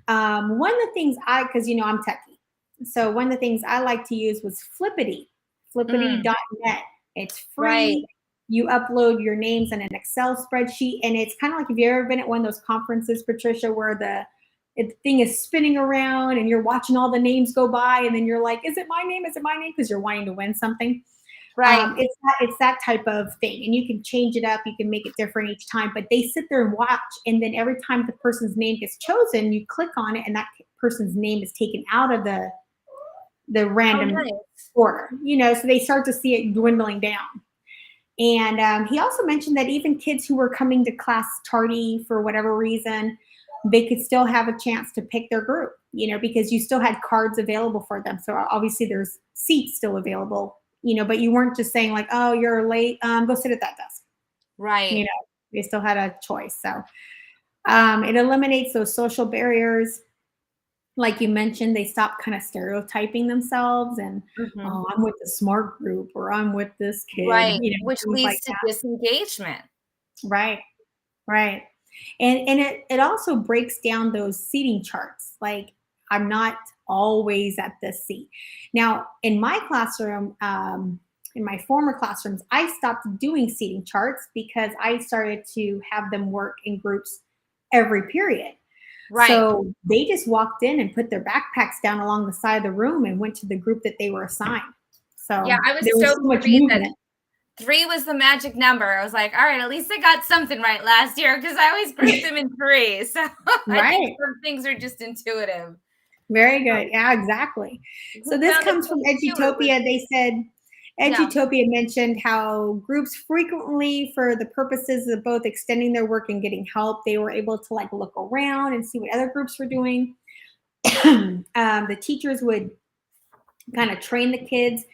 One of the things because I'm techie. So one of the things I like to use was Flippity, Mm, flippity.net. It's right. free. You upload your names in an Excel spreadsheet, and it's kind of like, if you've ever been at one of those conferences, Patricia, where the thing is spinning around and you're watching all the names go by, and then you're like, is it my name? Is it my name? Because you're wanting to win something. Right. It's that type of thing, and you can change it up. You can make it different each time. But they sit there and watch, and then every time the person's name gets chosen, you click on it, and that person's name is taken out of the Oh, random nice. order. So they start to see it dwindling down. And he also mentioned that even kids who were coming to class tardy for whatever reason, they could still have a chance to pick their group, because you still had cards available for them. So obviously there's seats still available, but you weren't just saying like, oh, you're late, go sit at that desk. You Right. know, they still had a choice. So it eliminates those social barriers. Like you mentioned, they stop kind of stereotyping themselves and, Mhm. oh, I'm with the smart group, or I'm with this kid, Right, which things like leads to disengagement. that. Right. Right. And it also breaks down those seating charts. Like, I'm not always at this seat. Now, in my classroom, in my former classrooms, I stopped doing seating charts because I started to have them work in groups every period. Right. So they just walked in and put their backpacks down along the side of the room and went to the group that they were assigned. Yeah, So I was there was so stoked to much read that movement. 3 was the magic number. I was like, "All right, at least I got something right last year because I always grouped them in 3." So, I think Right. some things are just intuitive. Very good. Yeah, exactly. So Who this found it comes from funny too, it was Edutopia. They said yeah, Edutopia mentioned how groups frequently, for the purposes of both extending their work and getting help, they were able to like look around and see what other groups were doing. The teachers would kind of train the kids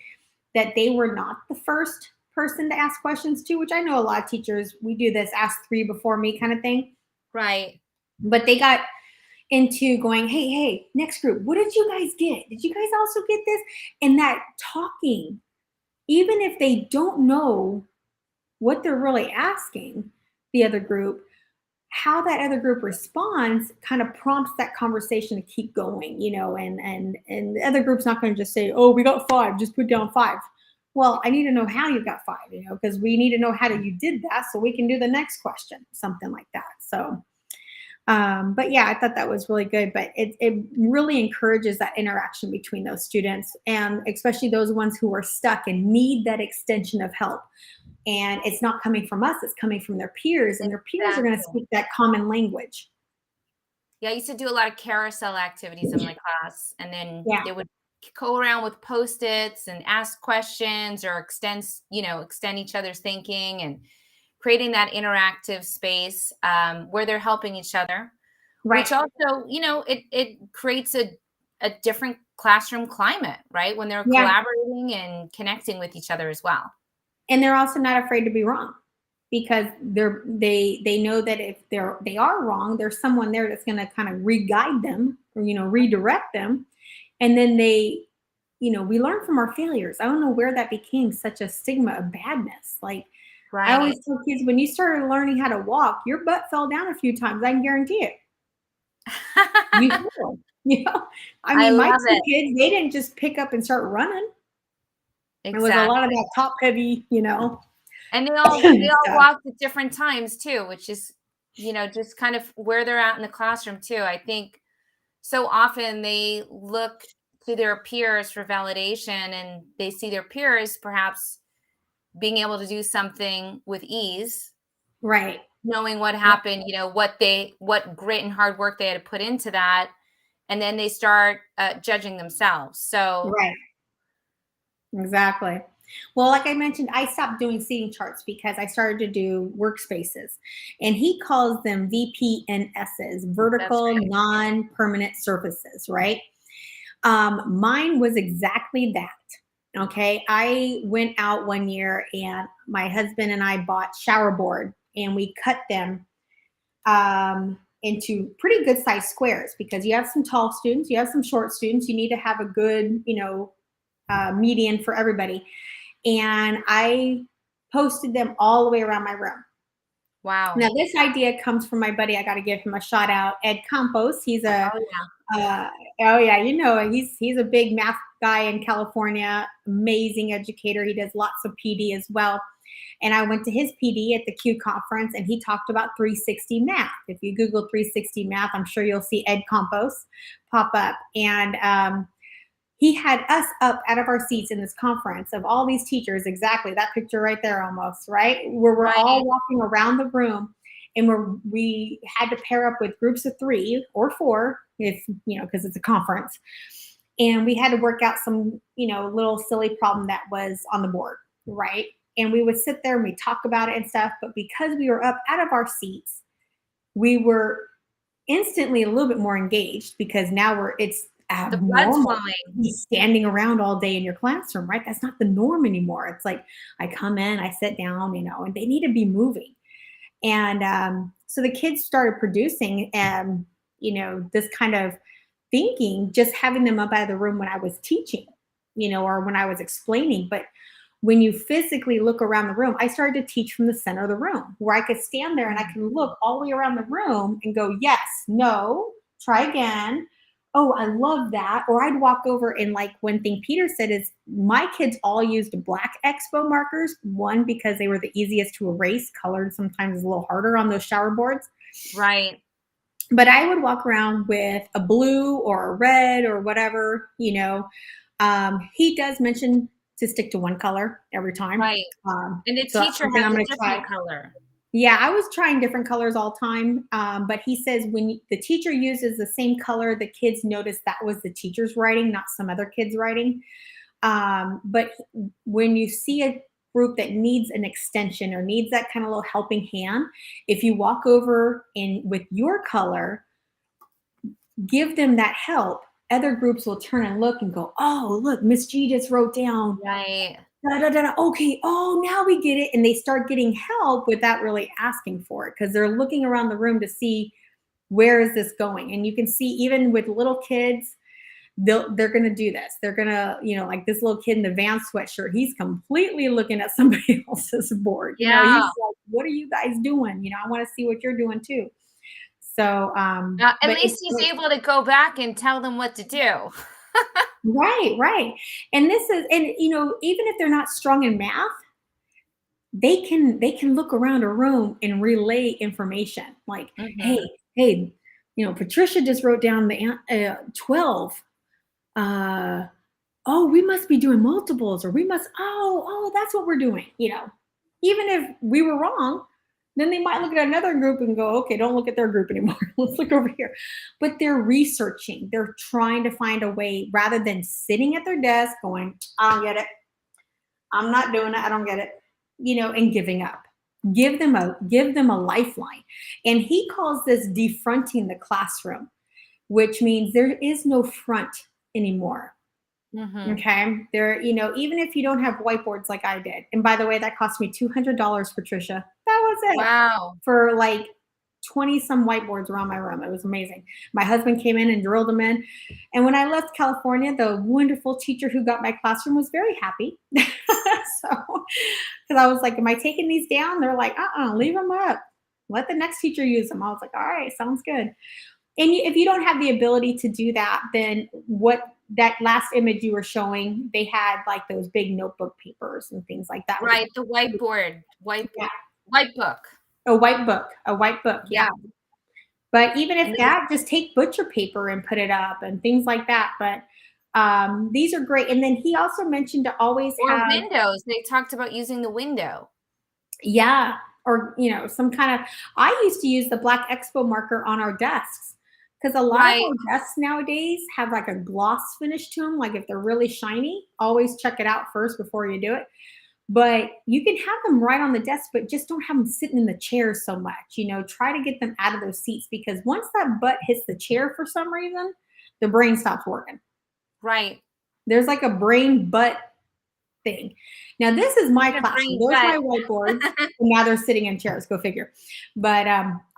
that they were not the first person to ask questions to, which I know a lot of teachers, we do this ask three before me kind of thing. right. But they got into going, hey, next group, what did you guys get? Did you guys also get this? And that talking, even if they don't know what they're really asking the other group, how that other group responds kind of prompts that conversation to keep going, and the other group's not going to just say, oh, we got 5, just put down 5. Well, I need to know how you got 5, because we need to know how you did that so we can do the next question, something like that. So but yeah, I thought that was really good. But it really encourages that interaction between those students, and especially those ones who are stuck and need that extension of help. And it's not coming from us, it's coming from their peers, and their peers are going to Exactly. speak that common language. Yeah, I used to do a lot of carousel activities in my class, and then Yeah, they would go around with Post-its and ask questions or extend each other's thinking and creating that interactive space, where they're helping each other, right. which also, it creates a different classroom climate, right? When they're Yeah. collaborating and connecting with each other as well. And they're also not afraid to be wrong, because they know that if they are wrong, there's someone there that's going to kind of re-guide them, or redirect them. And then we learn from our failures. I don't know where that became such a stigma of badness. Like, I Right. always tell kids, when you started learning how to walk, your butt fell down a few times, I can guarantee it. You will. I I mean, my love two it. kids, they didn't just pick up and start running. It was a lot of Exactly. that top heavy, And they all stuff. walked at different times too, which is, just kind of where they're at in the classroom too. I think so often they look to their peers for validation, and they see their peers perhaps being able to do something with ease, Right. knowing what Yep. happened, what grit and hard work they had to put into that, and then they start judging themselves. So Right. Exactly. Well, like I mentioned, I stopped doing seating charts because I started to do workspaces. And he calls them VPNSs, that's vertical right. non permanent surfaces, right? Mine was exactly that. Okay. I went out one year and my husband and I bought shower board, and we cut them into pretty good sized squares, because you have some tall students, you have some short students, you need to have a good, median for everybody. And I posted them all the way around my room. Wow. Now, this idea comes from my buddy. I got to give him a shout out, Ed Campos. He's a Oh, yeah. uh, oh yeah, you know, he's a big math guy in California. Amazing educator. He does lots of PD as well. And I went to his PD at the Q conference, and he talked about 360 math. If you Google 360 math, I'm sure you'll see Ed Campos pop up. And he had us up out of our seats in this conference of all these teachers, exactly that picture right there, almost, right? Where we're all Right. walking around the room, and we had to pair up with groups of 3 or 4, if, you know, because it's a conference. And we had to work out some, you know, little silly problem that was on the board, right? And we would sit there and we talk about it and stuff. But because we were up out of our seats, we were instantly a little bit more engaged, because now it's The blood's abnormal flowing. to be standing around all day in your classroom, right? That's not the norm anymore. It's like I come in, I sit down, you know, and they need to be moving. And so the kids started producing, you know, this kind of thinking, just having them up out of the room when I was teaching, you know, or when I was explaining. But when you physically look around the room, I started to teach from the center of the room, where I could stand there and I can look all the way around the room and go, yes, no, try again. Oh, I love that. Or I'd walk over, and like one thing Peter said is my kids all used black expo markers. One, because they were the easiest to erase, colored sometimes is a little harder on those shower boards. Right. But I would walk around with a blue or a red or whatever, you know. He does mention to stick to one color every time. Right. And the So that's teacher something has I'm a going to try. different color. Yeah, I was trying different colors all the time. But he says when the teacher uses the same color, the kids notice that was the teacher's writing, not some other kid's writing. But when you see a group that needs an extension or needs that kind of little helping hand, if you walk over in with your color, give them that help, other groups will turn and look and go, oh, look, Miss G just wrote down Right. da, da, da, da. Okay, oh, now we get it. And they start getting help without really asking for it, because they're looking around the room to see where is this going. And you can see even with little kids, they're going to do this. They're going to, you know, like this little kid in the Vans sweatshirt, he's completely looking at somebody else's board. You know, he's Yeah. like, what are you guys doing? You know, I want to see what you're doing too. So, At but least he's able to go back and tell them what to do. right, right. And this is, and you know, even if they're not strong in math, they can look around a room and relay information. Like, hey, Mhm. hey, you know, Patricia just wrote down the 12. Uh, oh, we must be doing multiples, or we must, oh, that's what we're doing. You know, even if we were wrong, then they might look at another group and go, okay, don't look at their group anymore. Let's look over here. But they're researching, they're trying to find a way, rather than sitting at their desk going, I don't get it. I'm not doing it. I don't get it. You know, and giving up. Give them a lifeline. And he calls this defronting the classroom, which means there is no front anymore. Mhm. Okay. There, you know, even if you don't have whiteboards like I did. And by the way, that cost me $200, Patricia. That was it Wow. for like 20 some whiteboards around my room. It was amazing. My husband came in and drilled them in. And when I left California, the wonderful teacher who got my classroom was very happy. So, because I was like, am I taking these down? They're like, leave them up. Let the next teacher use them. I was like, all right, sounds good. And if you don't have the ability to do that, then what that last image you were showing, they had like those big notebook papers and things like that. Right, the whiteboard, Yeah, white book. a white book. Yeah, Yeah. But even and if they that, just take butcher paper and put it up and things like that. But these are great. And then he also mentioned to always or have, windows, they talked about using the window. yeah, or, you know, some kind of, I used to use the black expo marker on our desks, because a lot of Right, our desks nowadays have like a gloss finish to them. Like if they're really shiny, always check it out first before you do it. But you can have them right on the desk, but just don't have them sitting in the chairs so much. You know, try to get them out of those seats, because once that butt hits the chair for some reason, the brain stops working. right. There's like a brain butt thing. Now, this is my The classroom. brain There's butt. my whiteboards. And now they're sitting in chairs. Go figure. But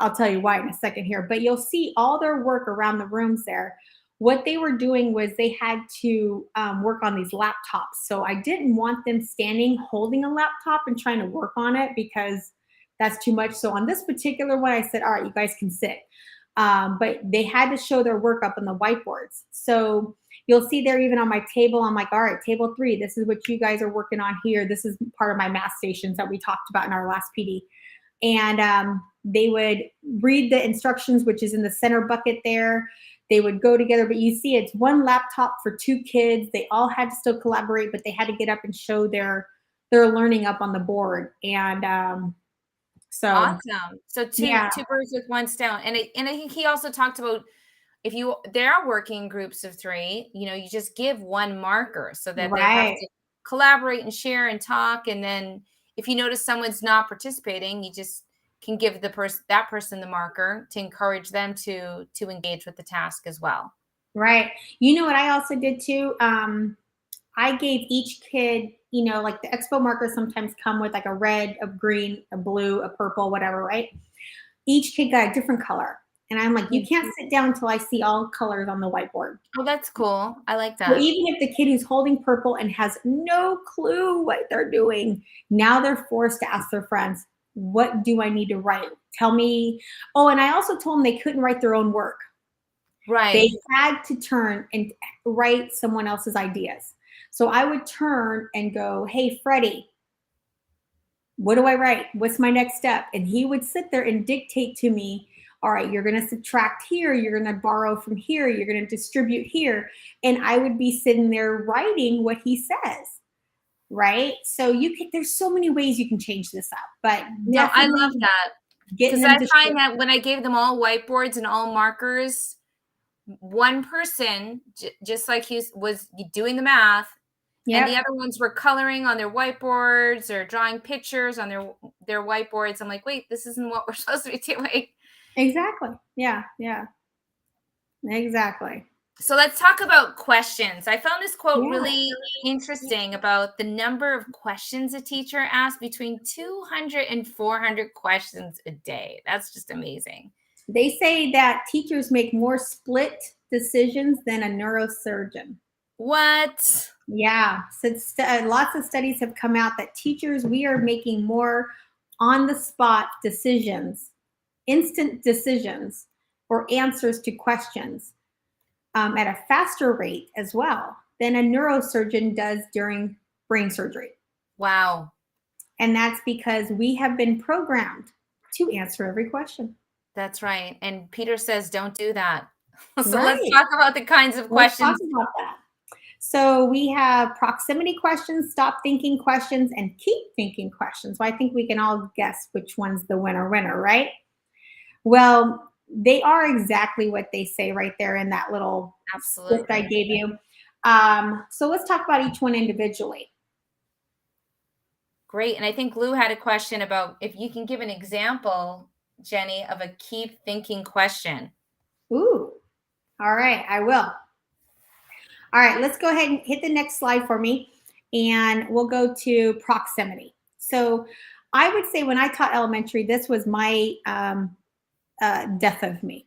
I'll tell you why in a second here. But you'll see all their work around the rooms there. What they were doing was they had to work on these laptops. So I didn't want them standing holding a laptop and trying to work on it, because that's too much. So on this particular one, I said, all right, you guys can sit. But they had to show their work up on the whiteboards. So you'll see there even on my table, I'm like, all right, table 3, this is what you guys are working on here. This is part of my math stations that we talked about in our last PD. And they would read the instructions, which is in the center bucket there. They would go together, but you see it's one laptop for 2 kids. They all had to still collaborate, but they had to get up and show their learning up on the board. And so Awesome. So yeah, two birds with one stone. And I think he also talked about, if there are working groups of 3, you just give one marker so that they have right. to collaborate and share and talk. And then if you notice someone's not participating, you just can give that person the marker to encourage them to engage with the task as well. Right. You know what I also did too? I gave each kid, like the expo markers sometimes come with like a red, a green, a blue, a purple, whatever, right? Each kid got a different color. And I'm like, you can't sit down until I see all colors on the whiteboard. Oh, that's cool. I like So that. even if the kid who's holding purple and has no clue what they're doing, now they're forced to ask their friends, what do I need to write? Tell me. Oh, and I also told them they couldn't write their own work. Right. They had to turn and write someone else's ideas. So I would turn and go, hey, Freddie, what do I write? What's my next step? And he would sit there and dictate to me, all right, you're going to subtract here. You're going to borrow from here. You're going to distribute here. And I would be sitting there writing what he says. Right. So there's so many ways you can change this up, but no, I love that. Because I find that when I gave them all whiteboards and all markers, one person, just like he was doing the math, and the other ones were coloring on their whiteboards or drawing pictures on their whiteboards. I'm like, wait, this isn't what we're supposed to be doing. Exactly. Yeah. Yeah. Exactly. So let's talk about questions. I found this quote really interesting about the number of questions a teacher asks, between 200 and 400 questions a day. That's just amazing. They say that teachers make more split decisions than a neurosurgeon. What? Yeah. So lots of studies have come out that teachers, we are making more on-the-spot decisions, instant decisions, or answers to questions at a faster rate as well than a neurosurgeon does during brain surgery. Wow. And that's because we have been programmed to answer every question. That's right. And Peter says, don't do that. So let's talk about the kinds of questions. Let's talk about that. So we have proximity questions, stop thinking questions, and keep thinking questions. Well, I think we can all guess which one's the winner, right? Well, they are exactly what they say right there in that little script I gave you. So let's talk about each one individually. Great. And I think Lou had a question about if you can give an example, Jennie, of a keep thinking question. Ooh. All right, I will. All right, let's go ahead and hit the next slide for me, and we'll go to proximity. So I would say when I taught elementary, this was my death of me,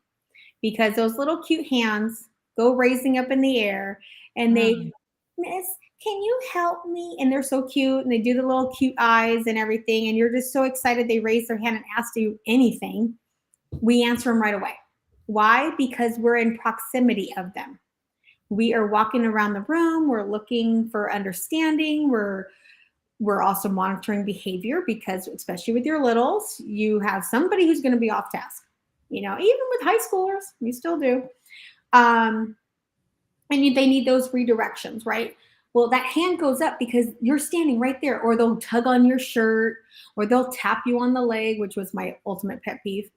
because those little cute hands go raising up in the air, and they, Miss, can you help me? And they're so cute, and they do the little cute eyes and everything, and you're just so excited they raise their hand and ask you anything. We answer them right away. Why? Because we're in proximity of them. We are walking around the room. We're looking for understanding. We're also monitoring behavior, because especially with your littles, you have somebody who's going to be off task. Even with high schoolers, you still do. And they need those redirections, right? Well, that hand goes up because you're standing right there, or they'll tug on your shirt, or they'll tap you on the leg, which was my ultimate pet peeve.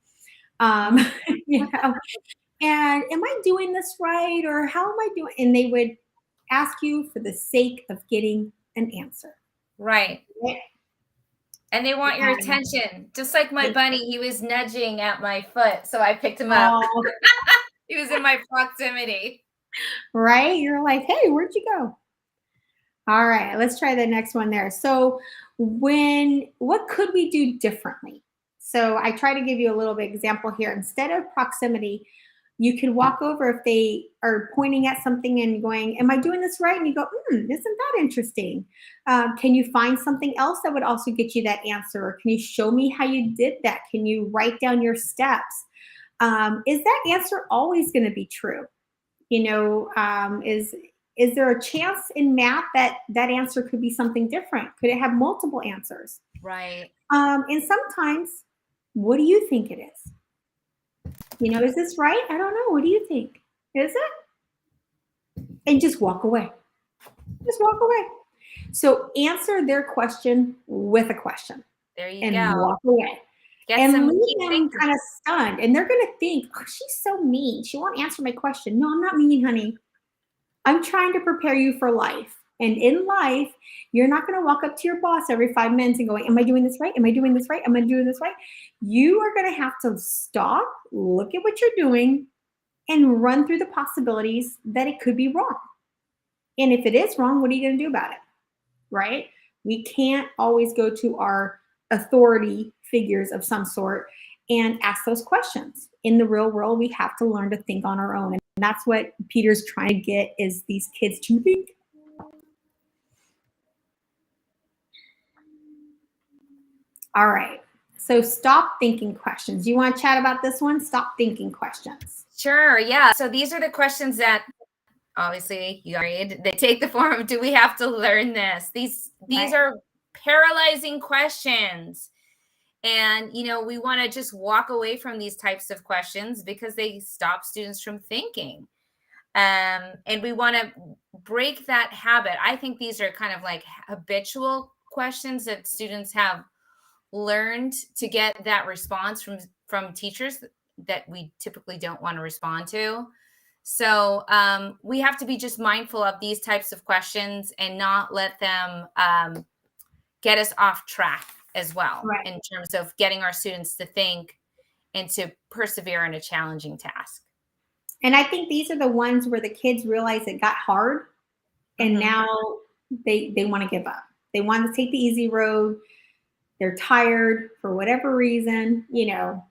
And am I doing this right? Or how am I doing? And they would ask you for the sake of getting an answer. Right. And they want your attention. Just like my bunny, he was nudging at my foot, so I picked him up. He was in my proximity. Right? You're like, hey, where'd you go? All right, let's try the next one there. So what could we do differently? So I try to give you a little bit example here. Instead of proximity, You could walk over if they are pointing at something and going, am I doing this right? And you go, isn't that interesting? Can you find something else that would also get you that answer? Or can you show me how you did that? Can you write down your steps? Is that answer always going to be true? Is there a chance in math that that answer could be something different? Could it have multiple answers? Right. And sometimes, what do you think it is? Is this right? I don't know. What do you think? Is it? And just walk away. Just walk away. So answer their question with a question. There you and go. walk away. Get And some leave deep them thinking. kind of stunned. And they're going to think, oh, she's so mean. She won't answer my question. No, I'm not mean, honey. I'm trying to prepare you for life. And in life, you're not going to walk up to your boss every 5 minutes and going, am I doing this right? Am I doing this right? Am I doing this right? You are going to have to stop, look at what you're doing, and run through the possibilities that it could be wrong. And if it is wrong, what are you going to do about it? Right? We can't always go to our authority figures of some sort and ask those questions. In the real world, we have to learn to think on our own. And that's what Peter's trying to get is these kids to think. All right. So stop thinking questions. You want to chat about this one? Stop thinking questions. Sure. Yeah. So these are the questions that obviously you read. They take the form of, do we have to learn this? These Right. are paralyzing questions. And, we want to just walk away from these types of questions because they stop students from thinking. And we want to break that habit. I think these are kind of like habitual questions that students have learned to get that response from teachers that we typically don't want to respond to. So we have to be just mindful of these types of questions and not let them get us off track as well, Right. in terms of getting our students to think and to persevere in a challenging task. And I think these are the ones where the kids realize it got hard and now they want to give up. They want to take the easy road. They're tired for whatever reason,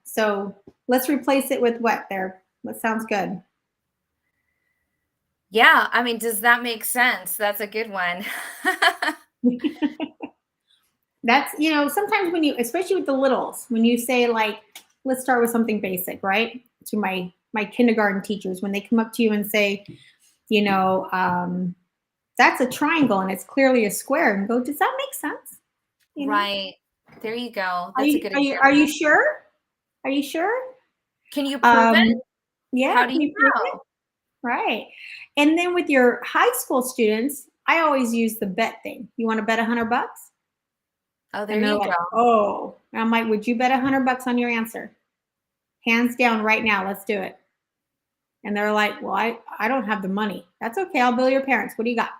So let's replace it with what sounds good. Yeah. I mean, does that make sense? That's a good one. That's, sometimes when especially with the littles, when you say like, let's start with something basic, right? To my kindergarten teachers, when they come up to you and say, that's a triangle and it's clearly a square, and go, does that make sense? Right. There you go. That's a good example. Are you sure? Are you sure? Can you prove it? Yeah. How do you know? It? Right. And then with your high school students, I always use the bet thing. You want to bet $100? Oh, there you go. Oh, I'm like, would you bet $100 on your answer? Hands down right now. Let's do it. And they're like, well, I don't have the money. That's okay. I'll bill your parents. What do you got?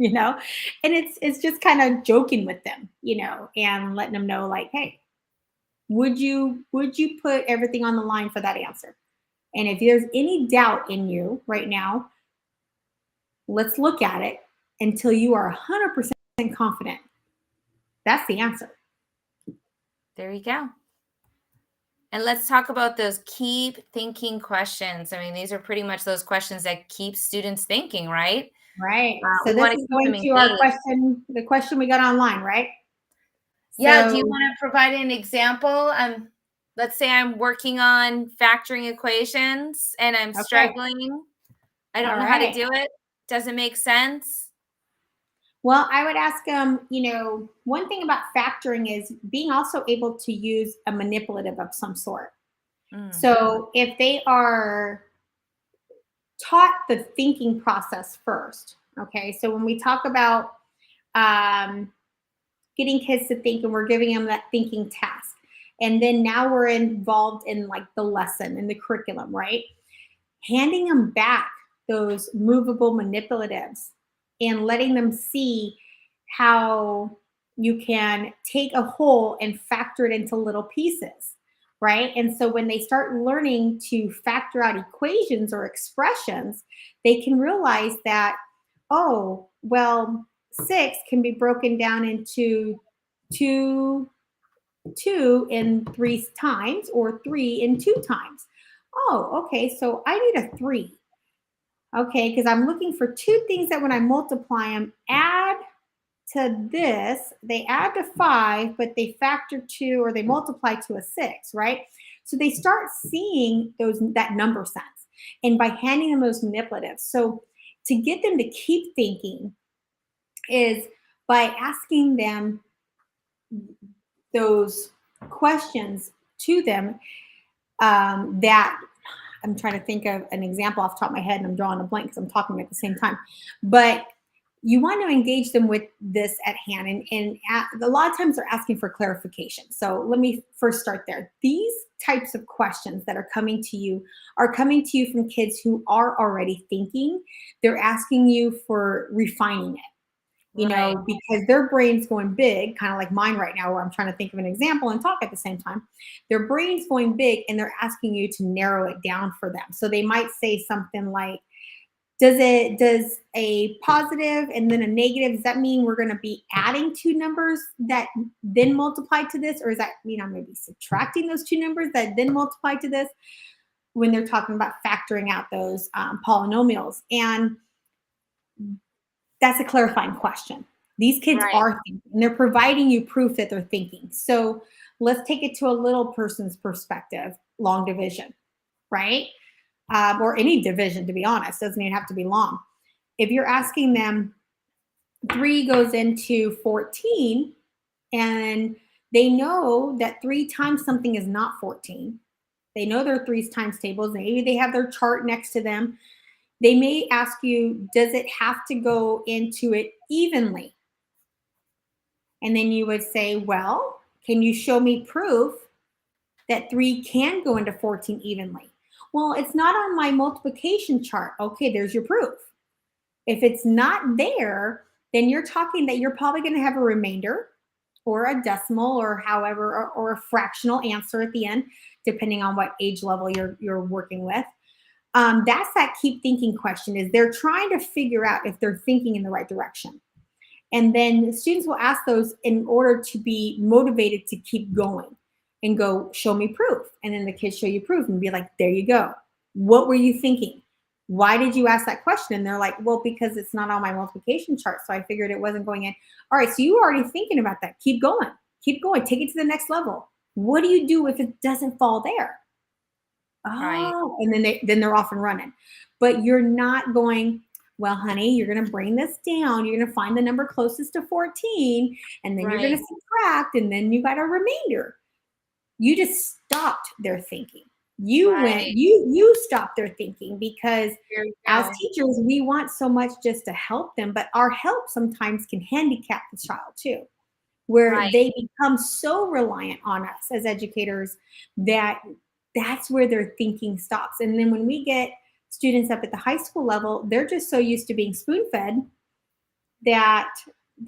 And it's just kind of joking with them, and letting them know like, hey, would you put everything on the line for that answer? And if there's any doubt in you right now, let's look at it until you are 100% confident. That's the answer. There you go. And let's talk about those keep thinking questions. I mean, these are pretty much those questions that keep students thinking, right? Right. So this is going to our question, the question we got online, right? Yeah. Do you want to provide an example? Let's say I'm working on factoring equations and I'm struggling. I don't know how to do it. Doesn't make sense. Well, I would ask them, one thing about factoring is being also able to use a manipulative of some sort. So if they are taught the thinking process first, okay, so when we talk about getting kids to think and we're giving them that thinking task, and then now we're involved in like the lesson and the curriculum, right? Handing them back those movable manipulatives and letting them see how you can take a whole and factor it into little pieces, right? And so when they start learning to factor out equations or expressions, they can realize that, oh, well, 6 can be broken down into 2 in 3 times or 3 in 2 times. Oh, okay. So I need a 3. Okay, because I'm looking for 2 things that when I multiply them, add to this, they add to 5, but they factor to or they multiply to a 6, right? So they start seeing that number sense. And by handing them those manipulatives. So to get them to keep thinking is by asking them those questions to them that I'm trying to think of an example off the top of my head and I'm drawing a blank because I'm talking at the same time. But you want to engage them with this at hand. And a lot of times they're asking for clarification. So let me first start there. These types of questions that are coming to you are coming to you from kids who are already thinking. They're asking you for refining it. Right. Because their brain's going big, kind of like mine right now, where I'm trying to think of an example and talk at the same time. Their brain's going big and they're asking you to narrow it down for them. So they might say something like, does a positive and then a negative, does that mean we're going to be adding 2 numbers that then multiply to this? Or does that mean I'm maybe subtracting those 2 numbers that then multiply to this? When they're talking about factoring out those polynomials. And that's a clarifying question. These kids Right. are thinking, and they're providing you proof that they're thinking. So let's take it to a little person's perspective, long division, right? Or any division, to be honest, doesn't even have to be long. If you're asking them, 3 goes into 14, and they know that 3 times something is not 14. They know their 3's times tables. Maybe they have their chart next to them. They may ask you, does it have to go into it evenly? And then you would say, well, can you show me proof that 3 can go into 14 evenly? Well, it's not on my multiplication chart. Okay, there's your proof. If it's not there, then you're talking that you're probably going to have a remainder or a decimal or however, or a fractional answer at the end, depending on what age level you're working with. That's that keep thinking question, is they're trying to figure out if they're thinking in the right direction. And then students will ask those in order to be motivated to keep going and go, show me proof. And then the kids show you proof and be like, there you go. What were you thinking? Why did you ask that question? And they're like, well, because it's not on my multiplication chart. So I figured it wasn't going in. All right, so you were already thinking about that. Keep going. Keep going. Take it to the next level. What do you do if it doesn't fall there? Right. Oh, and then they're off and running. But you're not going, well, honey, you're going to bring this down. You're going to find the number closest to 14, and then you're going to subtract, and then you got a remainder. You just stopped their thinking. You stopped their thinking, because as teachers, we want so much just to help them, but our help sometimes can handicap the child too, where they become so reliant on us as educators that that's where their thinking stops. And then when we get students up at the high school level, they're just so used to being spoon-fed that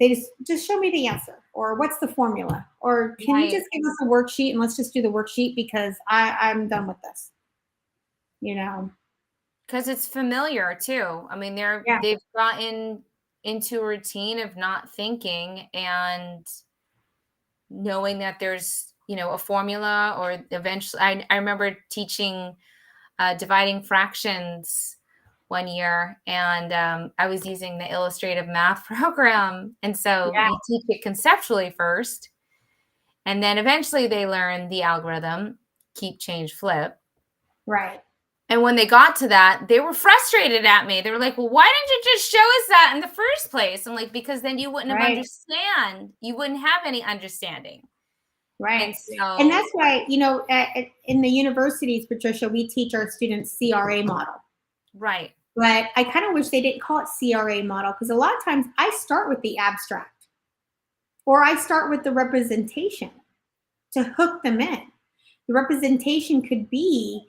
they just show me the answer, or what's the formula, or can you just give us a worksheet and let's just do the worksheet because I'm done with this, Because it's familiar too. I mean, they've gotten into a routine of not thinking and knowing that there's, a formula, or eventually I remember teaching dividing fractions one year, and I was using the illustrative math program. And so you teach it conceptually first, and then eventually they learn the algorithm, keep, change, flip. Right. And when they got to that, they were frustrated at me. They were like, well, why didn't you just show us that in the first place? I'm like, because then you wouldn't have understand. You wouldn't have any understanding. Right. And that's why, in the universities, Patricia, we teach our students CRA model. Right. But I kind of wish they didn't call it CRA model, because a lot of times I start with the abstract, or I start with the representation to hook them in. The representation could be,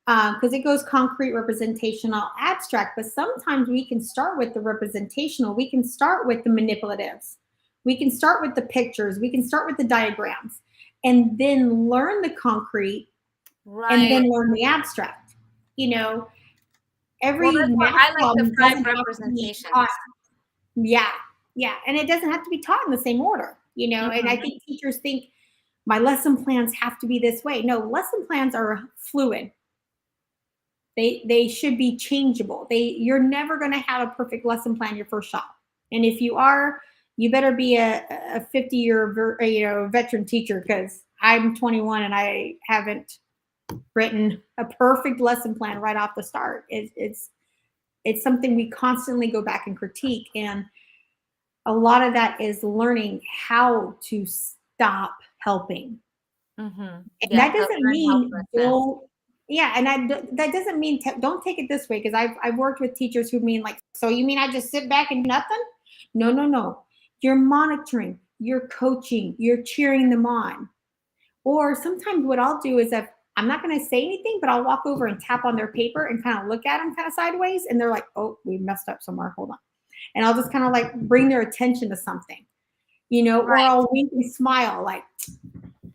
because it goes concrete, representational, abstract, but sometimes we can start with the representational. We can start with the manipulatives. We can start with the pictures. We can start with the diagrams, and then learn the concrete, and then learn the abstract. Every I like the 5 representations. Yeah. And it doesn't have to be taught in the same order, and I think teachers think my lesson plans have to be this way. No, lesson plans are fluid. They should be changeable. You're never going to have a perfect lesson plan your first shot. And if you are, you better be a 50-year veteran teacher, because I'm 21 and I haven't written a perfect lesson plan right off the start. It's something we constantly go back and critique, and a lot of that is learning how to stop helping. Mm-hmm. And Yeah, that doesn't mean don't. Yeah, and that doesn't mean don't take it this way, because I've worked with teachers who mean like, so you mean I just sit back and do nothing? No, no, no. You're monitoring, you're coaching, you're cheering them on. Or sometimes what I'll do is, if I'm not going to say anything, but I'll walk over and tap on their paper and kind of look at them kind of sideways, and they're like, oh, we messed up somewhere. Hold on. And I'll just kind of like bring their attention to something, or Right. I'll wink and smile like,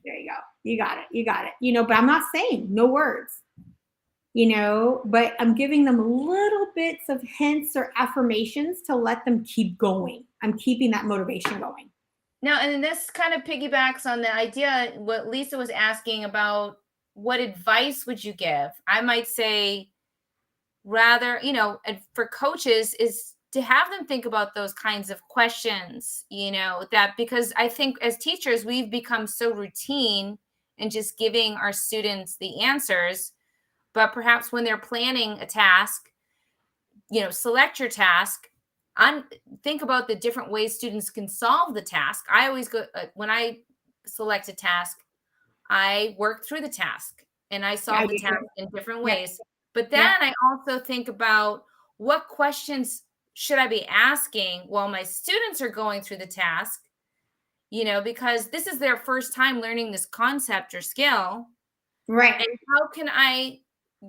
there you go. You got it. You got it. But I'm not saying no words, but I'm giving them little bits of hints or affirmations to let them keep going. I'm keeping that motivation going. Now, and this kind of piggybacks on the idea, what Lisa was asking about, what advice would you give? I might say, rather, for coaches, is to have them think about those kinds of questions, that, because I think as teachers, we've become so routine in just giving our students the answers. But perhaps when they're planning a task, select your task, think about the different ways students can solve the task. I always go, when I select a task, I work through the task and I solve the task in different ways. But then I also think about, what questions should I be asking while my students are going through the task, because this is their first time learning this concept or skill. Right. And how can I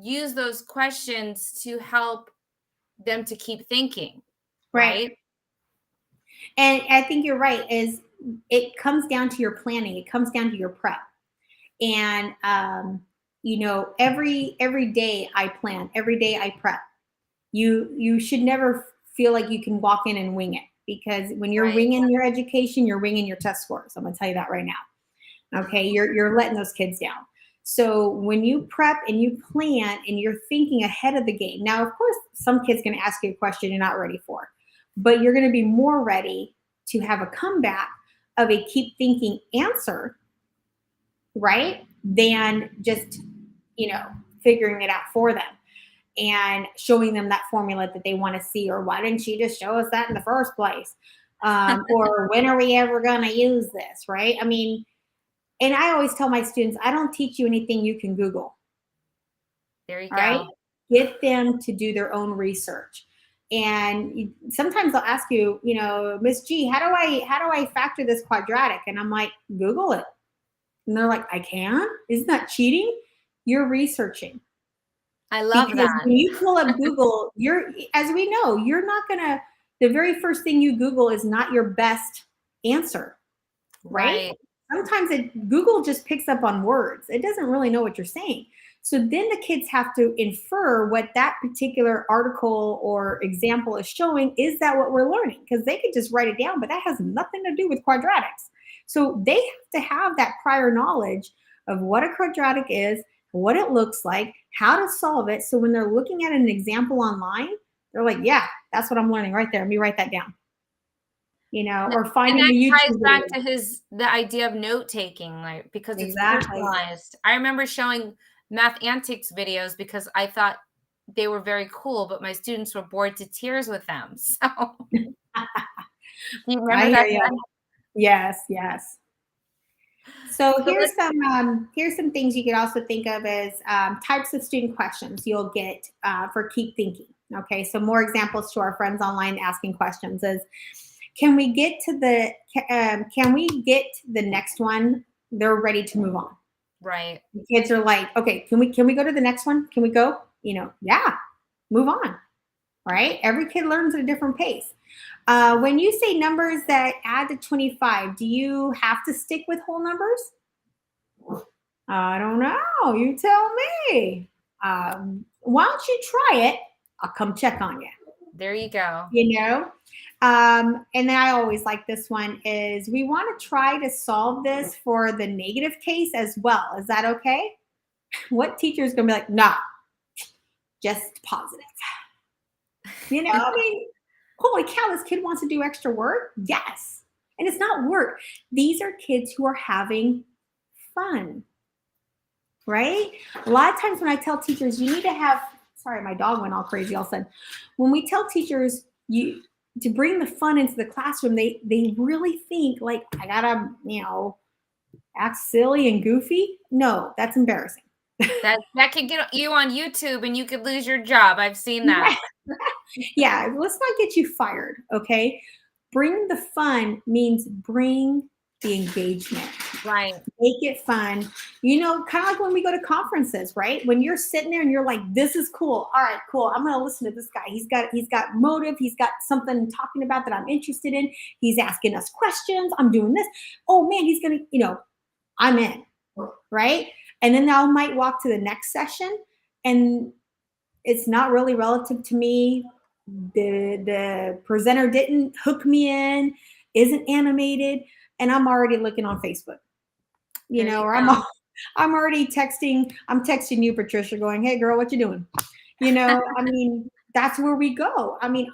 use those questions to help them to keep thinking? Right. And I think you're right, is it comes down to your planning. It comes down to your prep. And, every day I plan, every day I prep. You should never feel like you can walk in and wing it, because when you're winging your education, you're winging your test scores. I'm going to tell you that right now. Okay. You're letting those kids down. So when you prep and you plan and you're thinking ahead of the game, now, of course, some kid's going to ask you a question you're not ready for, but you're going to be more ready to have a comeback of a keep thinking answer, right? Than just, figuring it out for them and showing them that formula that they want to see, or why didn't she just show us that in the first place? Or when are we ever going to use this, right? I mean, and I always tell my students, I don't teach you anything you can Google. There you go. Right? Get them to do their own research. And sometimes they'll ask you, Miss G, how do I factor this quadratic? And I'm like, Google it. And they're like, I can? Isn't that cheating? You're researching. I love because that. when you pull up Google, as we know, you're not gonna, the very first thing you Google is not your best answer, right? Sometimes Google just picks up on words. It doesn't really know what you're saying. So then the kids have to infer what that particular article or example is showing. Is that what we're learning? Because they could just write it down, but that has nothing to do with quadratics. So they have to have that prior knowledge of what a quadratic is, what it looks like, how to solve it. So when they're looking at an example online, they're like, yeah, that's what I'm learning right there. Let me write that down. Or finding a YouTube ties back video. to the idea of note taking, like, because it's Exactly. personalized. I remember showing math antics videos because I thought they were very cool, but my students were bored to tears with them. So do you remember that? Yes, yes. So here's some things you could also think of as types of student questions you'll get for keep thinking. Okay, so more examples to our friends online asking questions is, can we get to the next one? They're ready to move on. Right. The kids are like, okay, can we go to the next one? Can we go? Yeah, move on. Right? Every kid learns at a different pace. When you say numbers that add to 25, do you have to stick with whole numbers? I don't know. You tell me. Why don't you try it? I'll come check on you. There you go. And then I always like this one is, we want to try to solve this for the negative case as well. Is that okay? What teacher is going to be like, nah, just positive. I mean, holy cow, this kid wants to do extra work. Yes. And it's not work. These are kids who are having fun, right? A lot of times when I tell teachers, you need to have, sorry, my dog went all crazy all of a sudden. When we tell teachers to bring the fun into the classroom, they really think like, I gotta, act silly and goofy. No, that's embarrassing. That could get you on YouTube and you could lose your job. I've seen that. Yeah, let's not get you fired, okay? Bring the fun means bring the engagement. Right. Make it fun. Kind of like when we go to conferences, right? When you're sitting there and you're like, this is cool. All right, cool. I'm gonna listen to this guy. He's got motive, he's got something talking about that I'm interested in. He's asking us questions. I'm doing this. Oh man, he's gonna, I'm in, right? And then I might walk to the next session and it's not really relative to me. The presenter didn't hook me in, isn't animated, and I'm already looking on Facebook. Or I'm already texting. I'm texting you, Patricia, going, "Hey, girl, what you doing?" I mean, that's where we go. I mean,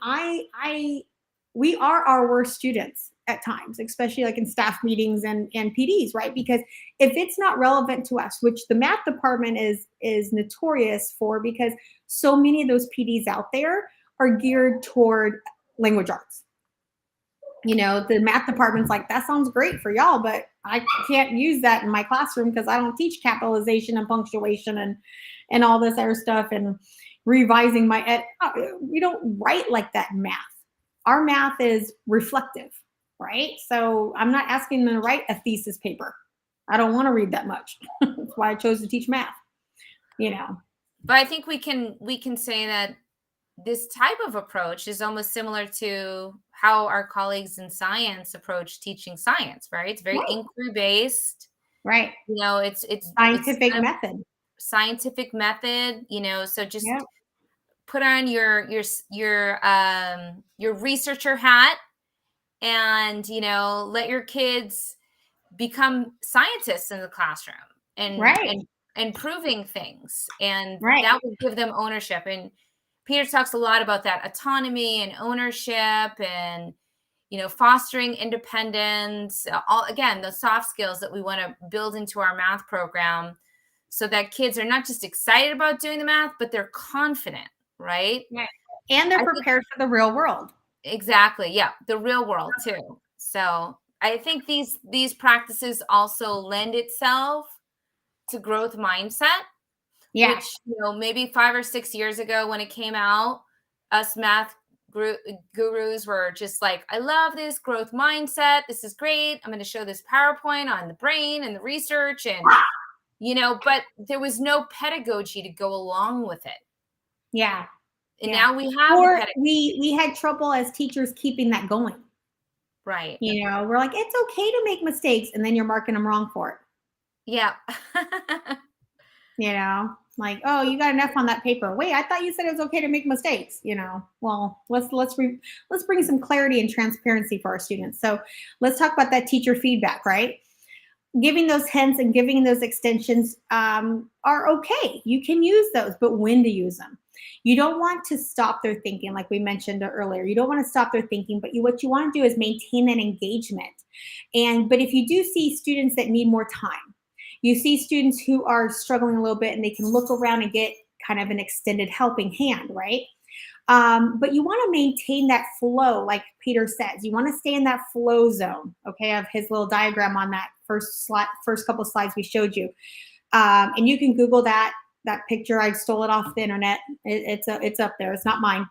we are our worst students at times, especially like in staff meetings and PDs, right? Because if it's not relevant to us, which the math department is notorious for, because so many of those PDs out there are geared toward language arts. The math department's like, that sounds great for y'all, but I can't use that in my classroom because I don't teach capitalization and punctuation and all this other stuff and revising we don't write like that in math. Our math is reflective, right? So I'm not asking them to write a thesis paper. I don't want to read that much. That's why I chose to teach math, But I think we can say that this type of approach is almost similar to how our colleagues in science approach teaching science, right? It's very inquiry based, right? It's scientific method. Scientific method, so just put on your researcher hat and let your kids become scientists in the classroom and proving things, and that will give them ownership. And Peter talks a lot about that autonomy and ownership and, fostering independence, again, the soft skills that we want to build into our math program so that kids are not just excited about doing the math, but they're confident, right? Yeah. And they're prepared for the real world. Exactly. Yeah. The real world too. So I think these practices also lend itself to growth mindset. Yeah. Which, maybe 5 or 6 years ago when it came out, us math gurus were just like, I love this growth mindset. This is great. I'm going to show this PowerPoint on the brain and the research and, but there was no pedagogy to go along with it. Yeah. And now we have or we had trouble as teachers keeping that going. Right. We're like, it's okay to make mistakes. And then you're marking them wrong for it. Yeah. Like, oh, you got an F on that paper. Wait, I thought you said it was okay to make mistakes. Well, let's bring some clarity and transparency for our students. So let's talk about that teacher feedback, right? Giving those hints and giving those extensions are okay. You can use those, but when to use them. You don't want to stop their thinking, like we mentioned earlier. You don't want to stop their thinking, but what you want to do is maintain that engagement. But if you do see students that need more time, you see students who are struggling a little bit and they can look around and get kind of an extended helping hand, right? But you want to maintain that flow, like Peter says. You want to stay in that flow zone, okay, of his little diagram on that first couple slides we showed you. And you can Google that picture. I stole it off the internet. It's up there. It's not mine.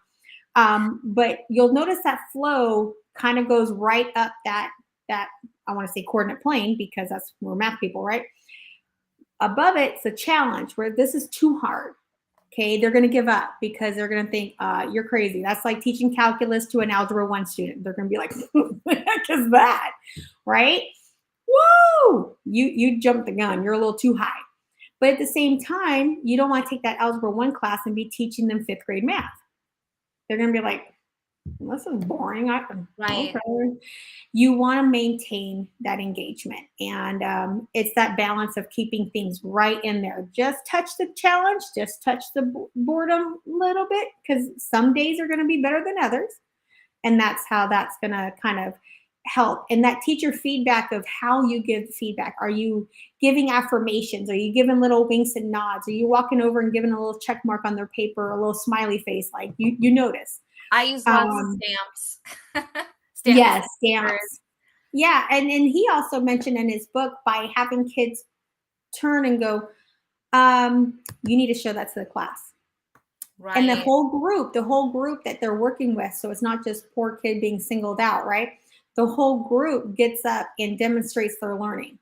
But you'll notice that flow kind of goes right up that I want to say coordinate plane, because we're math people, right? Above it's a challenge where this is too hard. Okay, they're going to give up because they're going to think you're crazy. That's like teaching calculus to an Algebra 1 student. They're going to be like, what the heck is that? Right? Woo! You jumped the gun. You're a little too high. But at the same time, you don't want to take that Algebra 1 class and be teaching them 5th grade math. They're going to be like, this is boring. Right. Okay. You want to maintain that engagement. And it's that balance of keeping things right in there. Just touch the challenge, just touch the boredom a little bit, because some days are going to be better than others. And that's how that's going to kind of help. And that teacher feedback of how you give feedback. Are you giving affirmations? Are you giving little winks and nods? Are you walking over and giving a little check mark on their paper, a little smiley face, like you notice? I use lots of Um, stamps. Stamps yes, and stickers. stamps. Yeah, and he also mentioned in his book, by having kids turn and go, you need to show that to the class. And Right. the whole group that they're working with, so it's not just poor kid being singled out, right? The whole group gets up and demonstrates their learning.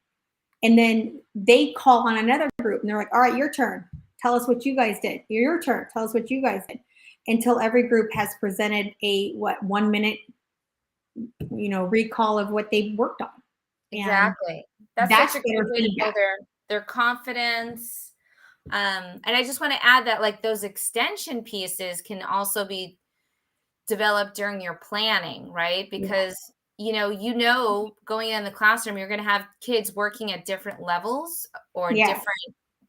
And then they call on another group and they're like, all right, your turn. Tell us what you guys did. Your turn. Tell us what you guys did. Until every group has presented a 1 minute, recall of what they worked on. And Exactly. That's such that's a good better way to build feedback. their confidence. And I just want to add that like those extension pieces can also be developed during your planning, right? Yes. Because going in the classroom, you're going to have kids working at different levels or Yes.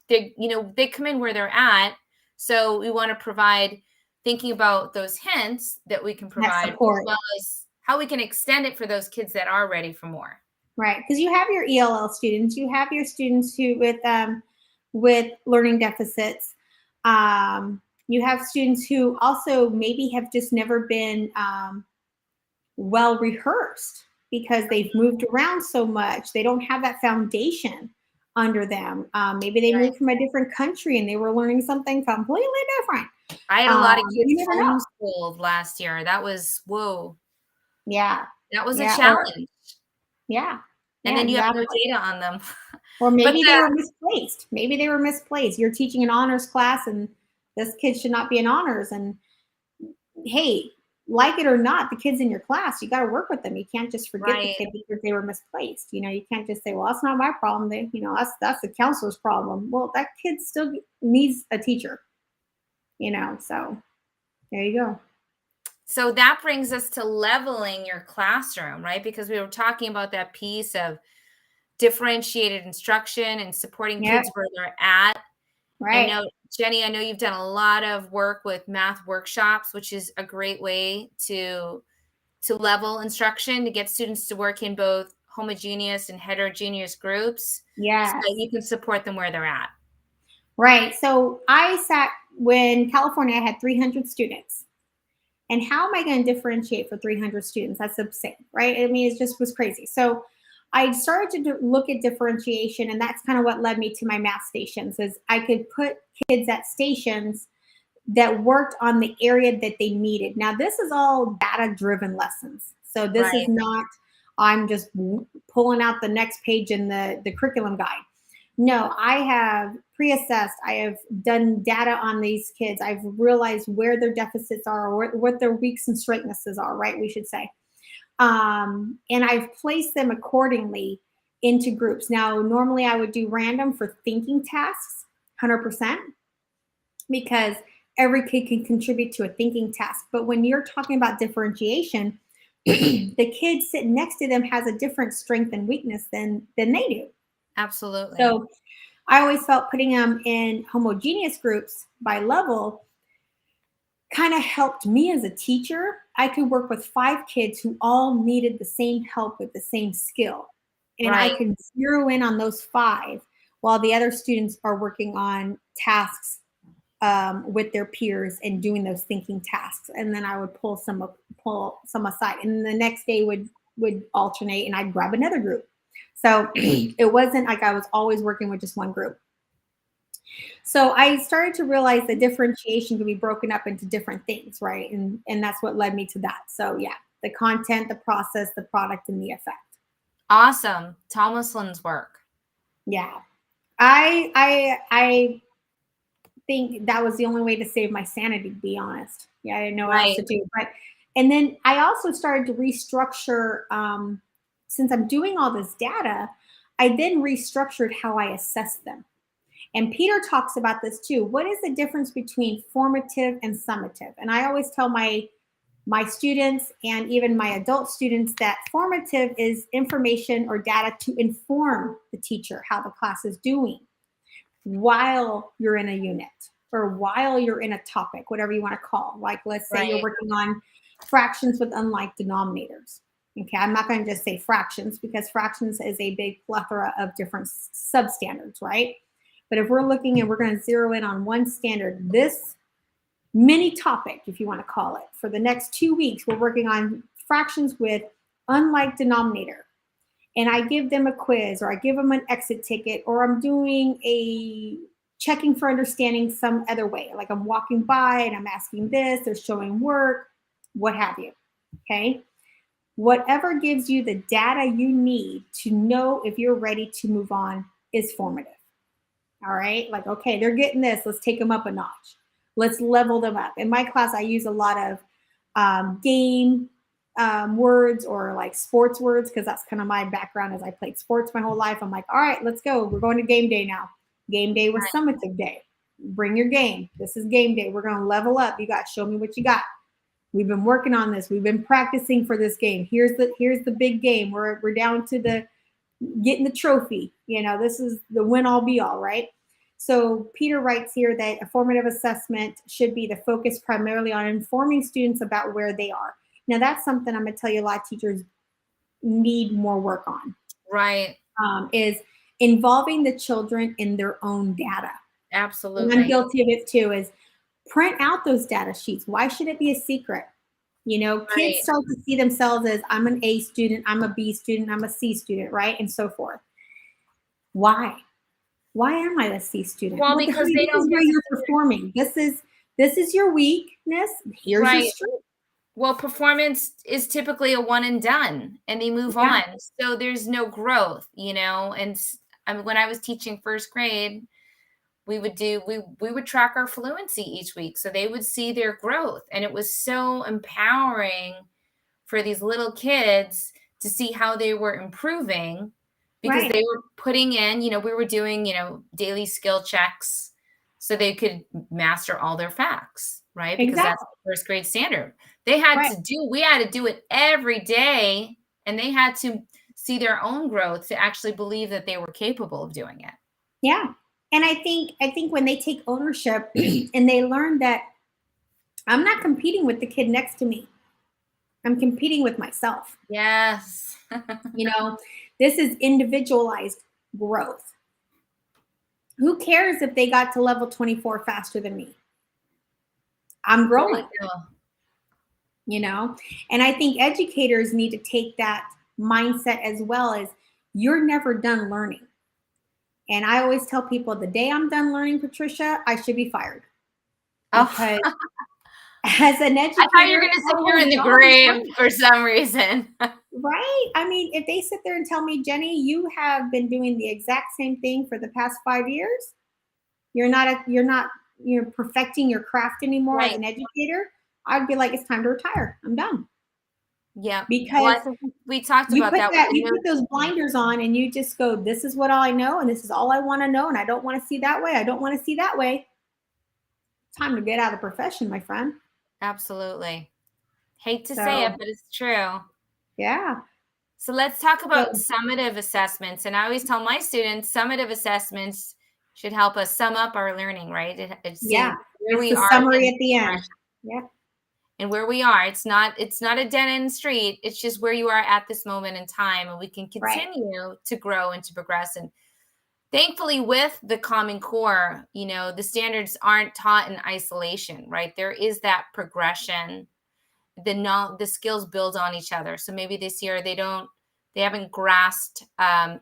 they come in where they're at. So we want to provide thinking about those hints that we can That provide as support. well as how we can extend it for those kids that are ready for more. Right. Because you have your ELL students, you have your students who with learning deficits. You have students who also maybe have just never been well rehearsed because they've moved around so much. They don't have that foundation under them. Maybe they Right. moved from a different country and they were learning something completely different. I had a lot of kids You never know. homeschooled last year. That was whoa. Yeah. That was a Yeah. Or challenge. yeah. And Yeah, then you have no exactly. data on them. Or But maybe they were misplaced. Maybe they were misplaced. You're teaching an honors class and this kid should not be in honors. And hey, like it or not, the kids in your class, you got to work with them. You can't just forget the right. kid because they were misplaced. You can't just say, well, that's not my problem. That's the counselor's problem. Well, that kid still needs a teacher, so there you go. So that brings us to leveling your classroom, right? Because we were talking about that piece of differentiated instruction and supporting Yep. kids where they're at. Right. Jennie, I know you've done a lot of work with math workshops, which is a great way to level instruction, to get students to work in both homogeneous and heterogeneous groups so Yes. that you can support them where they're at. Right. So when California, I had 300 students. And how am I going to differentiate for 300 students? That's insane, right? I mean, it just was crazy. So I started to look at differentiation, and that's kind of what led me to my math stations. Is I could put kids at stations that worked on the area that they needed. Now, this is all data-driven lessons. So this is Right. not I'm just pulling out the next page in the curriculum guide. No, I have pre-assessed. I have done data on these kids. I've realized where their deficits are, or what their weaks and straightnesses are, right? We should say. And I've placed them accordingly into groups. Now, normally I would do random for thinking tasks, 100%, because every kid can contribute to a thinking task. But when you're talking about differentiation, the kid sitting next to them has a different strength and weakness than they do. Absolutely. So I always felt putting them in homogeneous groups by level kind of helped me as a teacher. I could work with 5 kids who all needed the same help with the same skill. And I Right. could zero in on those 5 while the other students are working on tasks with their peers and doing those thinking tasks. And then I would pull some aside. And the next day would alternate and I'd grab another group. So it wasn't like I was always working with just one group. So I started to realize that differentiation can be broken up into different things, right? And that's what led me to that. So yeah, the content, the process, the product, and the effect. Awesome. Thomas Lynn's work. Yeah. I think that was the only way to save my sanity, to be honest. Yeah, I didn't know what else Right. to do. And then I also started to restructure, since I'm doing all this data, I then restructured how I assess them. And Peter talks about this too. What is the difference between formative and summative? And I always tell my my students and even my adult students that formative is information or data to inform the teacher how the class is doing while you're in a unit or while you're in a topic, whatever you want to call. Like, let's say you're Right. working on fractions with unlike denominators. Okay, I'm not going to just say fractions because fractions is a big plethora of different substandards, right? But if we're looking and we're going to zero in on one standard, this mini topic, if you want to call it, for the next 2 weeks, we're working on fractions with unlike denominator. And I give them a quiz or I give them an exit ticket or I'm doing a checking for understanding some other way. Like I'm walking by and I'm asking this, they're showing work, what have you. Okay. Whatever gives you the data you need to know if you're ready to move on is formative. All right. Like, okay, they're getting this. Let's take them up a notch. Let's level them up. In my class, I use a lot of game words or like sports words because that's kind of my background as I played sports my whole life. I'm like, all right, let's go. We're going to game day now. Game day was summative day. Bring your game. This is game day. We're going to level up. You got show me what you got. We've been working on this. We've been practicing for this game. Here's the big game. We're down to the getting the trophy. You know, this is the win all be all, right? So Peter writes here that a formative assessment should be the focus primarily on informing students about where they are. Now that's something I'm going to tell you a lot of teachers need more work on. Right. Is involving the children in their own data. Absolutely. And I'm guilty of it too, is print out those data sheets. Why should it be a secret? You know, kids start to see themselves as I'm an A student, I'm a B student, I'm a C student, right? And so forth. Why? Why am I a C student? Well, because they don't where you're performing. This is your weakness. Here's your strength. Well, performance is typically a one and done, and they move on. So there's no growth, you know. And I mean, when I was teaching first grade, we would track our fluency each week, so they would see their growth, and it was so empowering for these little kids to see how they were improving because they were putting in, you know, we were doing, you know, daily skill checks so they could master all their facts, right? Because that's the first grade standard. We had to do it every day, and they had to see their own growth to actually believe that they were capable of doing it. Yeah. And I think when they take ownership and they learn that I'm not competing with the kid next to me, I'm competing with myself. Yes. You know, this is individualized growth. Who cares if they got to level 24 faster than me? I'm growing. You know, and I think educators need to take that mindset as well as you're never done learning. And I always tell people the day I'm done learning, Patricia, I should be fired. Because as an educator, I thought you were going to say you're in the grave for some reason. Right? I mean, if they sit there and tell me, Jennie, you have been doing the exact same thing for the past 5 years, you're not perfecting your craft anymore as an educator, I'd be like, it's time to retire. I'm done. Yeah. Because we talked about that. You put those blinders on and you just go, this is what I know and this is all I want to know and I don't want to see that way. I don't want to see that way. Time to get out of the profession, my friend. Absolutely. Hate to say it, but it's true. Yeah. So let's talk about summative assessments. And I always tell my students summative assessments should help us sum up our learning, right? It's the summary at the end. Yeah. And where we are, it's not a dead end street. It's just where you are at this moment in time, and we can continue to grow and to progress. And thankfully, with the Common Core, you know, the standards aren't taught in isolation, right? There is that progression. The skills build on each other. So maybe this year they haven't grasped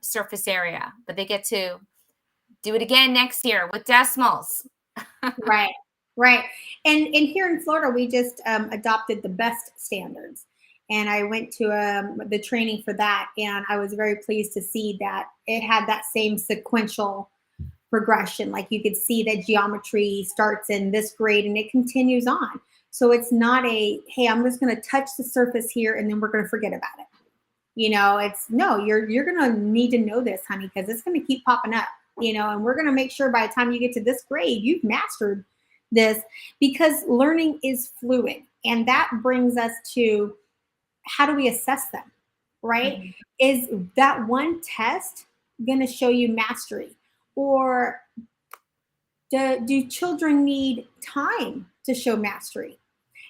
surface area, but they get to do it again next year with decimals. Right. And here in Florida, we just adopted the best standards. And I went to the training for that. And I was very pleased to see that it had that same sequential progression. Like you could see that geometry starts in this grade and it continues on. So it's not hey, I'm just going to touch the surface here and then we're going to forget about it. You know, you're going to need to know this, honey, because it's going to keep popping up, you know, and we're going to make sure by the time you get to this grade, you've mastered this because learning is fluid. And that brings us to, how do we assess them, right? Mhm. Is that one test going to show you mastery? Or do children need time to show mastery?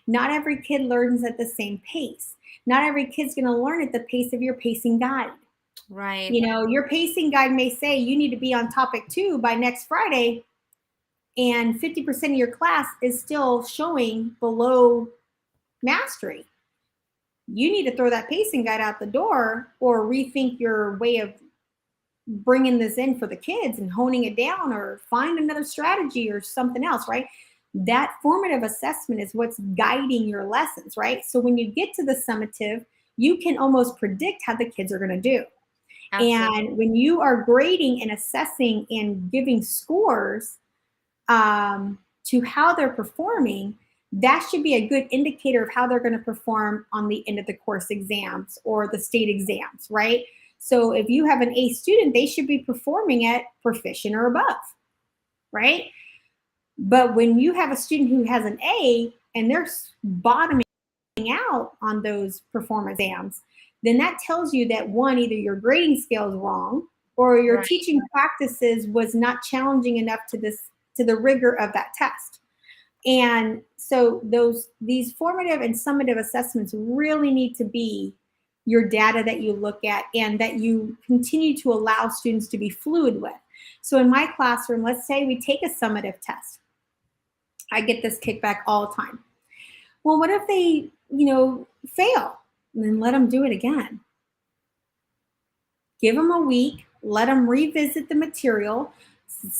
Not every kid learns at the same pace. Not every kid's going to learn at the pace of your pacing guide. Right. You know, your pacing guide may say you need to be on topic 2 by next Friday, and 50% of your class is still showing below mastery. You need to throw that pacing guide out the door, or rethink your way of bringing this in for the kids and honing it down, or find another strategy or something else, right? That formative assessment is what's guiding your lessons, right? So when you get to the summative, you can almost predict how the kids are going to do. Absolutely. And when you are grading and assessing and giving scores to how they're performing, that should be a good indicator of how they're going to perform on the end of the course exams or the state exams, right? So if you have an A student, they should be performing at proficient or above, right? But when you have a student who has an A and they're bottoming out on those performance exams, then that tells you that, one, either your grading scale is wrong, or your Right. teaching practices was not challenging enough to the rigor of that test. And so these formative and summative assessments really need to be your data that you look at and that you continue to allow students to be fluid with. So in my classroom, let's say we take a summative test. I get this kickback all the time. Well, what if they, fail? And then let them do it again. Give them a week, let them revisit the material,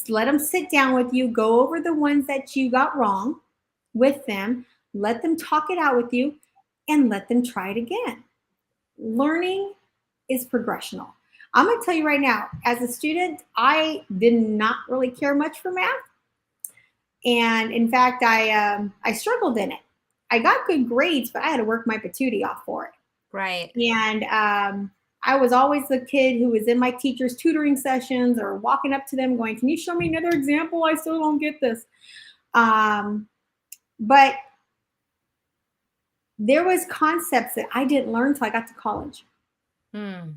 let them sit down with you, go over the ones that you got wrong with them, let them talk it out with you, and let them try it again. Learning is progressional. I'm going to tell you right now, as a student, I did not really care much for math. And in fact, I struggled in it. I got good grades, but I had to work my patootie off for it. Right. And I was always the kid who was in my teacher's tutoring sessions or walking up to them going, "Can you show me another example? I still don't get this." But there was concepts that I didn't learn until I got to college. Hmm.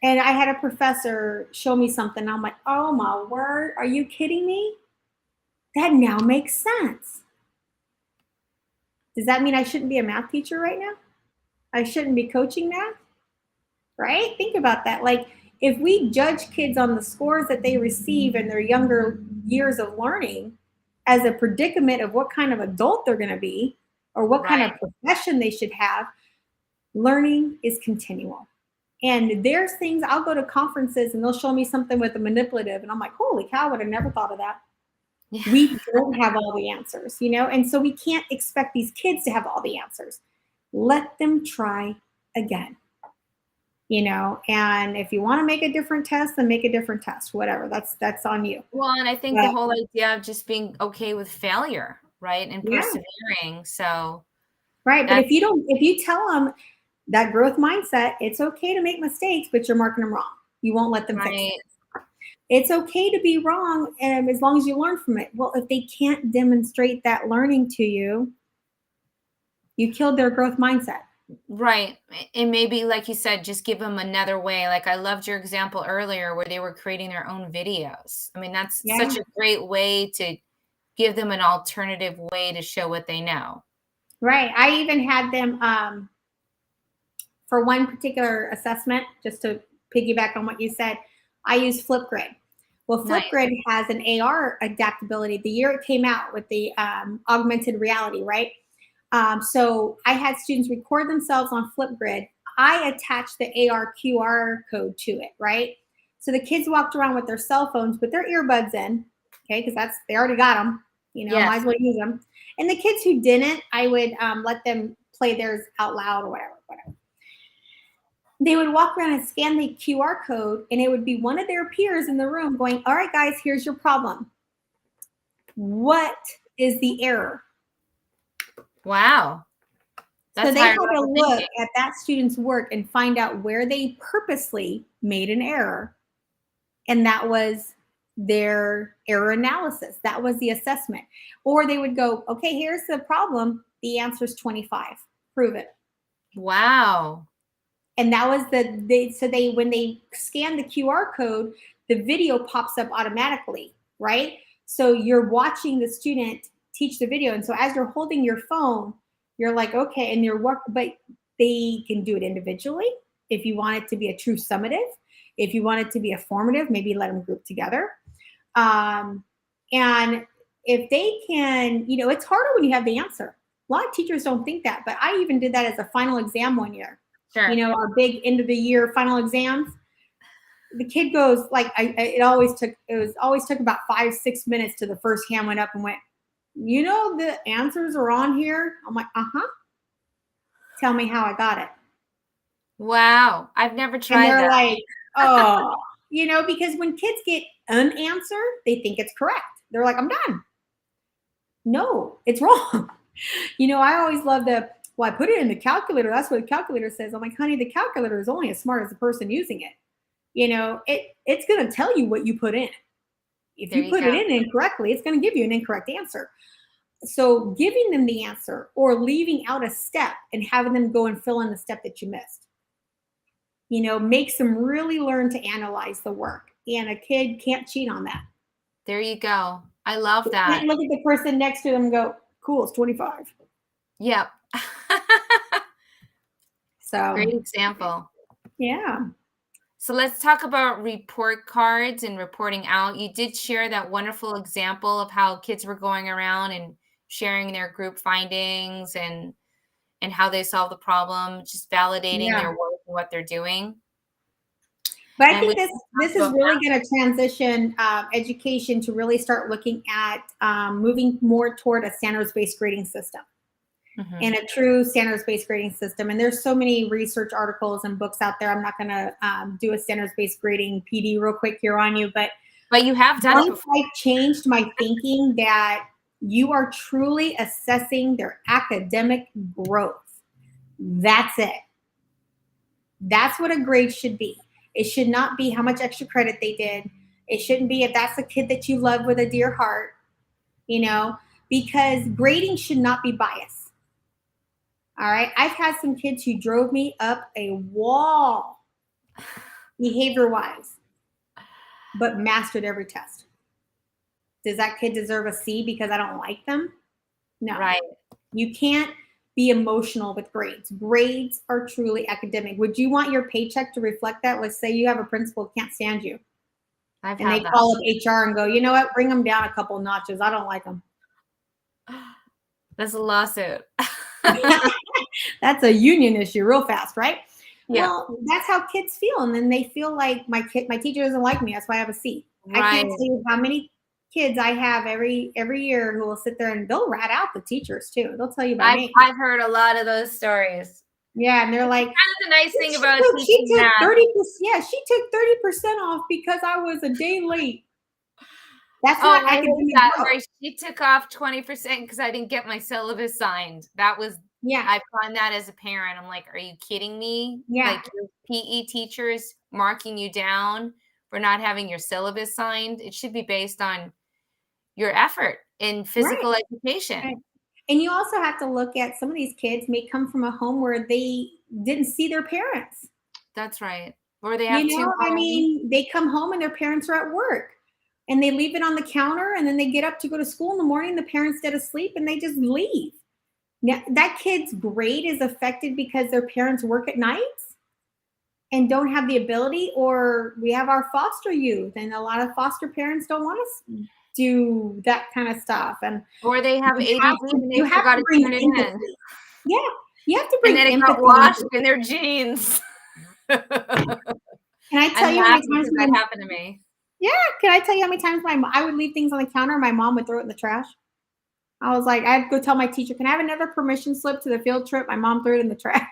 And I had a professor show me something. I'm like, "Oh my word, are you kidding me? That now makes sense." Does that mean I shouldn't be a math teacher right now? I shouldn't be coaching math? Right? Think about that. Like, if we judge kids on the scores that they receive in their younger years of learning as a predicament of what kind of adult they're going to be or what kind of Right. profession they should have, learning is continual. And there's things, I'll go to conferences and they'll show me something with a manipulative, and I'm like, holy cow, I would have never thought of that. Yeah. We don't have all the answers, and so we can't expect these kids to have all the answers. Let them try again. And if you want to make a different test, then make a different test, whatever, that's on you. Well, and I think the But whole idea of just being okay with failure, right, and yeah, persevering, so right. But that's if you tell them that growth mindset, it's okay to make mistakes, but you're marking them wrong. You won't let them fix it. right. It's okay to be wrong, and as long as you learn from it. Well, if they can't demonstrate that learning to you, you killed their growth mindset. Right. And maybe, like you said, just give them another way. Like, I loved your example earlier where they were creating their own videos. I mean, that's Yeah, such a great way to give them an alternative way to show what they know. right. I even had them for one particular assessment, just to piggyback on what you said, I use Flipgrid. Well, Nice. Flipgrid has an AR adaptability. The year it came out with the augmented reality, right? So I had students record themselves on Flipgrid. I attached the AR QR code to it, right? So the kids walked around with their cell phones with their earbuds in, okay, because they already got them, might Yes. as well use them. And the kids who didn't, I would let them play theirs out loud or whatever. They would walk around and scan the QR code, and it would be one of their peers in the room going, "All right, guys, here's your problem. What is the error?" Wow. So That's they higher had to level look thinking. at that student's work and find out where they purposely made an error. And that was their error analysis. That was the assessment. Or they would go, okay, here's the problem. The answer is 25. Prove it. Wow. And that was when they scan the QR code, the video pops up automatically, right? So you're watching the student teach the video. And so as you're holding your phone, you're like, okay, and but they can do it individually. If you want it to be a true summative, if you want it to be a formative, maybe let them group together. And if they can, it's harder when you have the answer. A lot of teachers don't think that, but I even did that as a final exam one year. Sure. Our big end of the year final exams. The kid goes like, it always took about 5-6 minutes to the first hand went up and went, the answers are on here. I'm like, tell me how I got it. Wow. I've never tried that. And they're like, oh, because when kids get an answer, they think it's correct. They're like, I'm done. No, it's wrong. I always love I put it in the calculator. That's what the calculator says. I'm like, honey, the calculator is only as smart as the person using it. It's going to tell you what you put in. If you put it in incorrectly, it's going to give you an incorrect answer. So giving them the answer or leaving out a step and having them go and fill in the step that you missed, makes them really learn to analyze the work. And a kid can't cheat on that. There you go. I love that. Can't look at the person next to them and go, cool, it's 25. Yep. So great example. Yeah. So let's talk about report cards and reporting out. You did share that wonderful example of how kids were going around and sharing their group findings and how they solve the problem, just validating their work and what they're doing. But I think this is really going to transition education to really start looking at moving more toward a standards-based grading system. Mm-hmm. And a true standards-based grading system. And there's so many research articles and books out there. I'm not going to do a standards-based grading PD real quick here on you, but you have done it before. I changed my thinking that you are truly assessing their academic growth. That's it. That's what a grade should be. It should not be how much extra credit they did. It shouldn't be if that's a kid that you love with a dear heart, because grading should not be biased. All right. I've had some kids who drove me up a wall behavior-wise, but mastered every test. Does that kid deserve a C because I don't like them? No. Right. You can't be emotional with grades. Grades are truly academic. Would you want your paycheck to reflect that? Let's say you have a principal who can't stand you. And they call up HR and go, you know what? Bring them down a couple notches. I don't like them. That's a lawsuit. That's a union issue real fast, right? Yeah. Well, that's how kids feel. And then they feel like my teacher doesn't like me. That's why I have a C. Right. I can't tell you how many kids I have every year who will sit there and they'll rat out the teachers too. They'll tell you about me. I've heard a lot of those stories. Yeah, and they're like, kind of the nice thing about she took 30%. Yeah, she took 30% off because I was a day late. That's not academic growth. She took off 20% because I didn't get my syllabus signed. That was I find that as a parent. I'm like, are you kidding me? Yeah. Like your PE teachers marking you down for not having your syllabus signed. It should be based on your effort in physical education. Right. And you also have to look at some of these kids may come from a home where they didn't see their parents. That's right. Or they have they come home and their parents are at work and they leave it on the counter and then they get up to go to school in the morning. The parents dead asleep and they just leave. Now, that kid's grade is affected because their parents work at nights and don't have the ability, or we have our foster youth and a lot of foster parents don't want us do that kind of stuff. Or they have ADD and they forgot to turn it in. Yeah. You have to bring empathy. And then it got washed in their jeans. Can I tell you how many times that happened to me? Yeah. Can I tell you how many times I would leave things on the counter and my mom would throw it in the trash? I was like, I'd go tell my teacher, can I have another permission slip to the field trip? My mom threw it in the trash.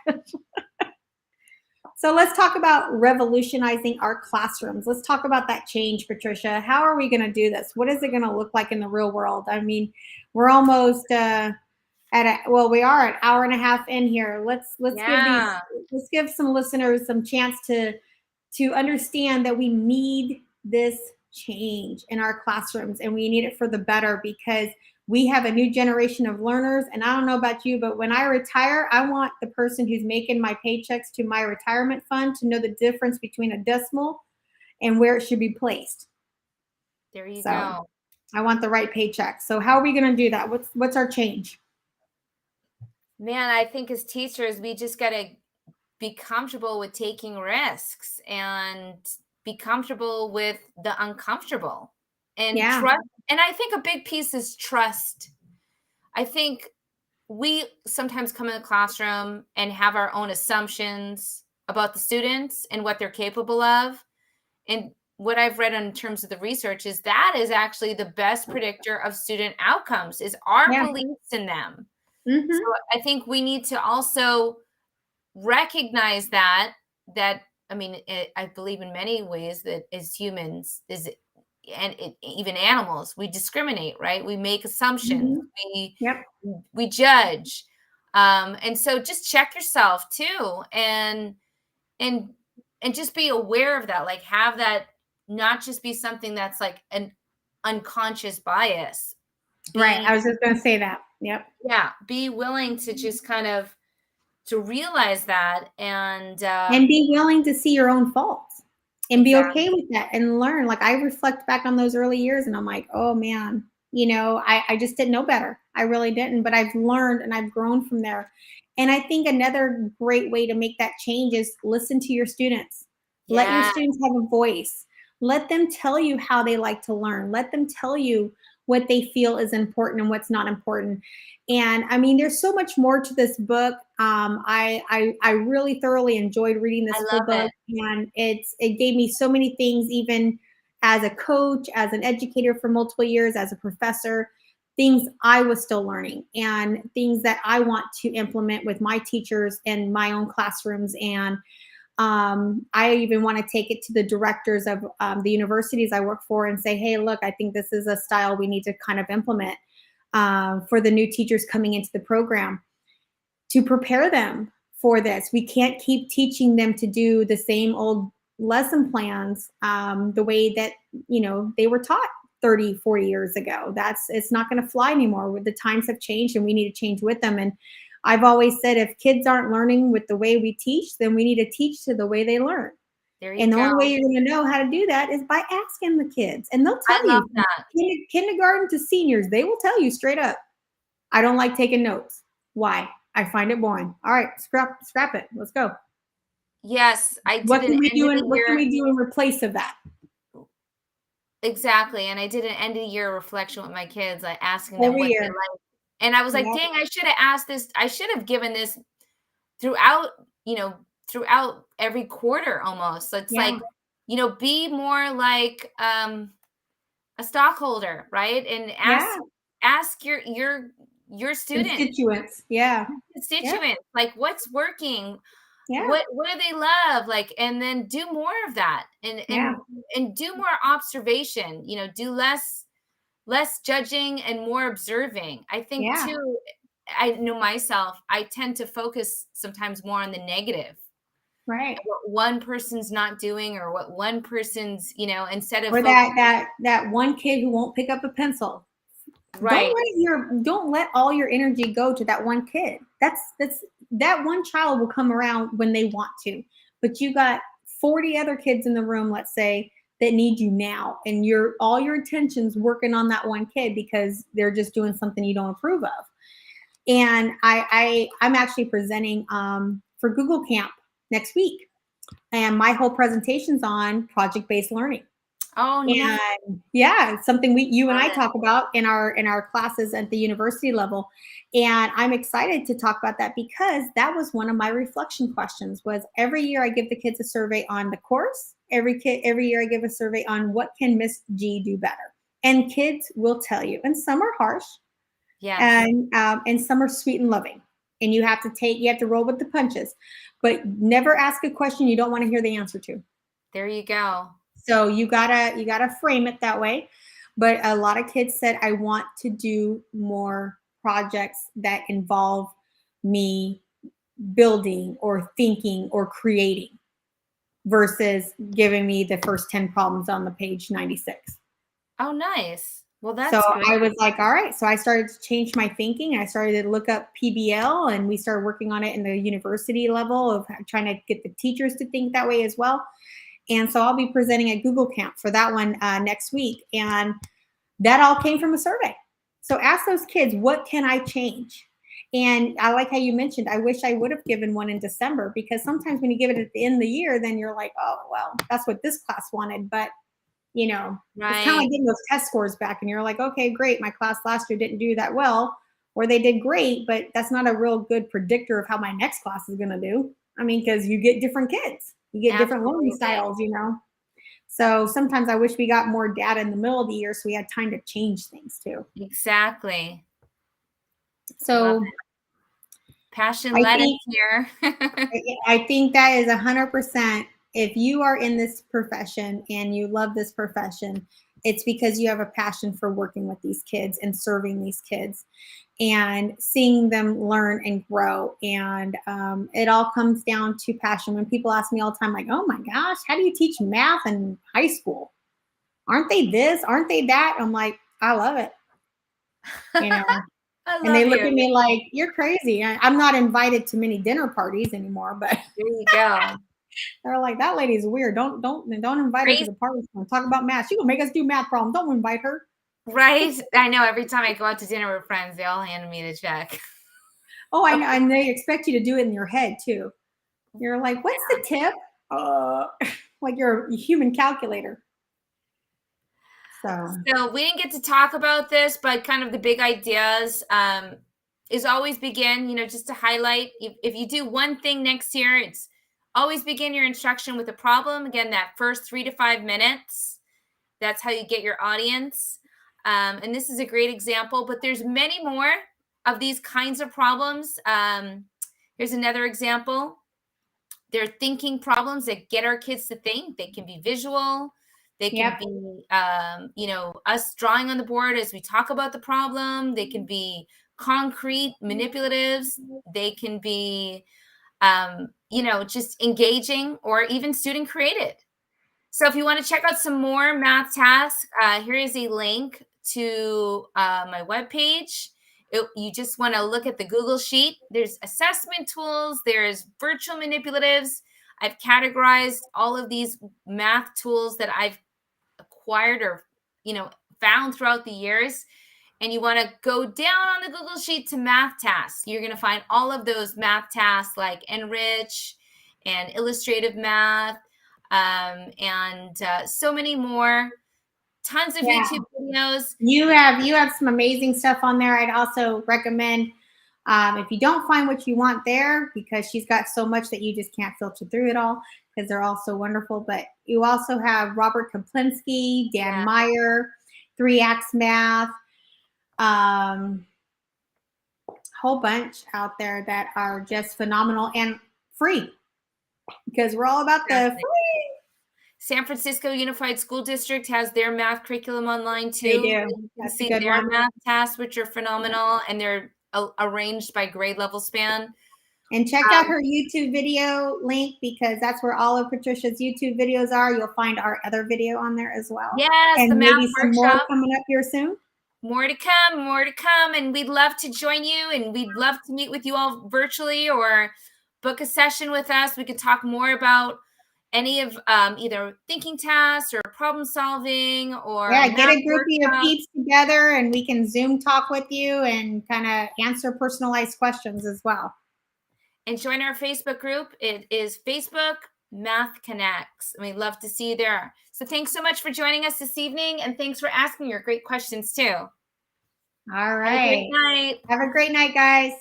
So let's talk about revolutionizing our classrooms. Let's talk about that change, Patricia. How are we going to do this? What is it going to look like in the real world? I mean, we're almost we are an hour and a half in here. Let's give some listeners some chance to understand that we need this change in our classrooms, and we need it for the better because we have a new generation of learners. And I don't know about you, but when I retire, I want the person who's making my paychecks to my retirement fund to know the difference between a decimal and where it should be placed. There you So go. I want the right paycheck. So how are we going to do that? What's our change? Man, I think as teachers, we just got to be comfortable with taking risks and be comfortable with the uncomfortable and Yeah. trust. And I think a big piece is trust. I think we sometimes come in the classroom and have our own assumptions about the students and what they're capable of. And what I've read in terms of the research is that is actually the best predictor of student outcomes is our Yeah. beliefs in them. So Hmm. I think we need to also recognize that I mean, I believe in many ways that as humans even animals, we discriminate, right? We make assumptions, Hmm. we Yep. we judge, and so just check yourself too, and and just be aware of that, like have that not just be something that's like an unconscious bias. Right. Be I was just going to say that. Yep. Yeah, be willing to just kind of to realize that and And be willing to see your own faults and be exactly. okay with that and learn. Like I reflect back on those early years and I'm like, oh man, I just didn't know better. I really didn't, but I've learned and I've grown from there. And I think another great way to make that change is listen to your students. Let your Yeah, students have a voice. Let them tell you how they like to learn. Let them tell you what they feel is important and what's not important. And I mean, there's so much more to this book. I really thoroughly enjoyed reading I this full love book, it. and it gave me so many things, even as a coach, as an educator for multiple years, as a professor, things I was still learning, and things that I want to implement with my teachers in my own classrooms. And I even want to take it to the directors of the universities I work for and say, hey, look, I think this is a style we need to kind of implement for the new teachers coming into the program to prepare them for this. We can't keep teaching them to do the same old lesson plans the way that they were taught 30, 40 years ago. It's not going to fly anymore. The times have changed and we need to change with them. And I've always said if kids aren't learning with the way we teach, then we need to teach to the way they learn. There you And the go. only way you're going to know how to do that is by asking the kids. And they'll I tell love you, from that. kindergarten to seniors, they will tell you straight up, I don't like taking notes. Why? I find it boring. All right, scrap it. Let's go. Yes, I did What an can we end do of in the what can year we do in replace of that? exactly, and I did an end of the year reflection with my kids, like, asking them Every what they year. like, and I was like, Yep. "Dang, I shoulda asked this I should have given this throughout, you know, throughout every quarter almost." So it's Yeah. like, be more like, a stockholder, right? And Yeah. ask your student Constituents. Yeah. Yep. constituents, like, what's working? Yeah. What do they love? Like, and then do more of that and Yeah. do more observation, do less judging and more observing. I think Yeah. too, I know myself, I tend to focus sometimes more on the negative, Right. what one person's not doing or what one person's, instead of Or focus that one kid who won't pick up a pencil. right. Don't let all your energy go to that one kid. That one child will come around when they want to. But you got 40 other kids in the room, let's say, that need you now. And all your attention's working on that one kid because they're just doing something you don't approve of. And I'm actually presenting for Google Camp next week. And my whole presentation's on project-based learning. Oh, neat. And yeah, it's something you and Love I it. talk about in our classes at the university level. And I'm excited to talk about that because that was one of my reflection questions. Was every year I give the kids a survey on the course. Every year I give a survey on what can Miss G do better. And kids will tell you, and some are harsh, Yes, and some are sweet and loving. And you have to roll with the punches, but never ask a question you don't want to hear the answer to. there you go. So you gotta frame it that way. But a lot of kids said, I want to do more projects that involve me building or thinking or creating. versus giving me the first 10 problems on the page 96. Oh, nice. Well, So that's good. I was like, all right. So I started to change my thinking. I started to look up PBL, and we started working on it in the university level of trying to get the teachers to think that way as well. And so I'll be presenting at Google Camp for that one next week. And that all came from a survey. So ask those kids, what can I change? And I like how you mentioned, I wish I would have given one in December, because sometimes when you give it at the end of the year, then you're like, oh, well, that's what this class wanted. But, it's kind of Right. like getting those test scores back. And you're like, okay, great. My class last year didn't do that well, or they did great, but that's not a real good predictor of how my next class is going to do. I mean, because you get different kids, you get different learning Absolutely. styles. So sometimes I wish we got more data in the middle of the year so we had time to change things too. Exactly. Love So it. Passion I led us think here. I think that is 100%. If you are in this profession and you love this profession, it's because you have a passion for working with these kids and serving these kids and seeing them learn and grow. And it all comes down to passion. When people ask me all the time, like, oh my gosh, how do you teach math in high school? Aren't they this? Aren't they that? I'm like, I love it. You know, I and they love look you. at me like, you're crazy. I'm not invited to many dinner parties anymore, but There you go. they're like, that lady's weird. Don't invite her to Crazy, the party. Talk about math. She gonna make us do math problems. Don't invite her. right? I know every time I go out to dinner with friends, they all hand me the check. Oh, I know, and they expect you to do it in your head too. You're like, what's the tip? Like you're a human calculator. So So we didn't get to talk about this, but kind of the big ideas is always begin, just to highlight, if you do one thing next year, it's always begin your instruction with a problem. Again, that first 3 to 5 minutes, that's how you get your audience. And this is a great example, but there's many more of these kinds of problems. Here's another example. They're thinking problems that get our kids to think. They can be visual. They can yep. be, us drawing on the board as we talk about the problem. They can be concrete manipulatives. They can be, just engaging or even student created. So if you want to check out some more math tasks, here is a link to my webpage. You just want to look at the Google Sheet. There's assessment tools. There's virtual manipulatives. I've categorized all of these math tools that I've acquired or, found throughout the years. And you want to go down on the Google Sheet to math tasks. You're going to find all of those math tasks like Enrich and illustrative math, and so many more. Tons of Yeah. YouTube videos. You have some amazing stuff on there. I'd also recommend, if you don't find what you want there, because she's got so much that you just can't filter through it all, because they're all so wonderful. But you also have Robert Kaplinski, Dan Yeah. Meyer, 3X Math, whole bunch out there that are just phenomenal and free, because we're all about the Exactly. free. San Francisco Unified School District has their math curriculum online They too. do. You can That's a see good their one. math tasks, which are phenomenal, and they're arranged by grade level span. And check out her YouTube video link, because that's where all of Patricia's YouTube videos are. You'll find our other video on there as well. Yes, the And math maybe some more workshop. coming up here soon. More to come, more to come. And we'd love to join you, and we'd love to meet with you all virtually or book a session with us. We could talk more about any of either thinking tasks or problem solving or Yeah, get math a groupie of workshops. peeps together and we can Zoom talk with you and kind of answer personalized questions as well. And join our Facebook group. It is Facebook Math Connects. And we'd love to see you there. So thanks so much for joining us this evening. And thanks for asking your great questions too. All Have a great right. night. Have a great night, guys.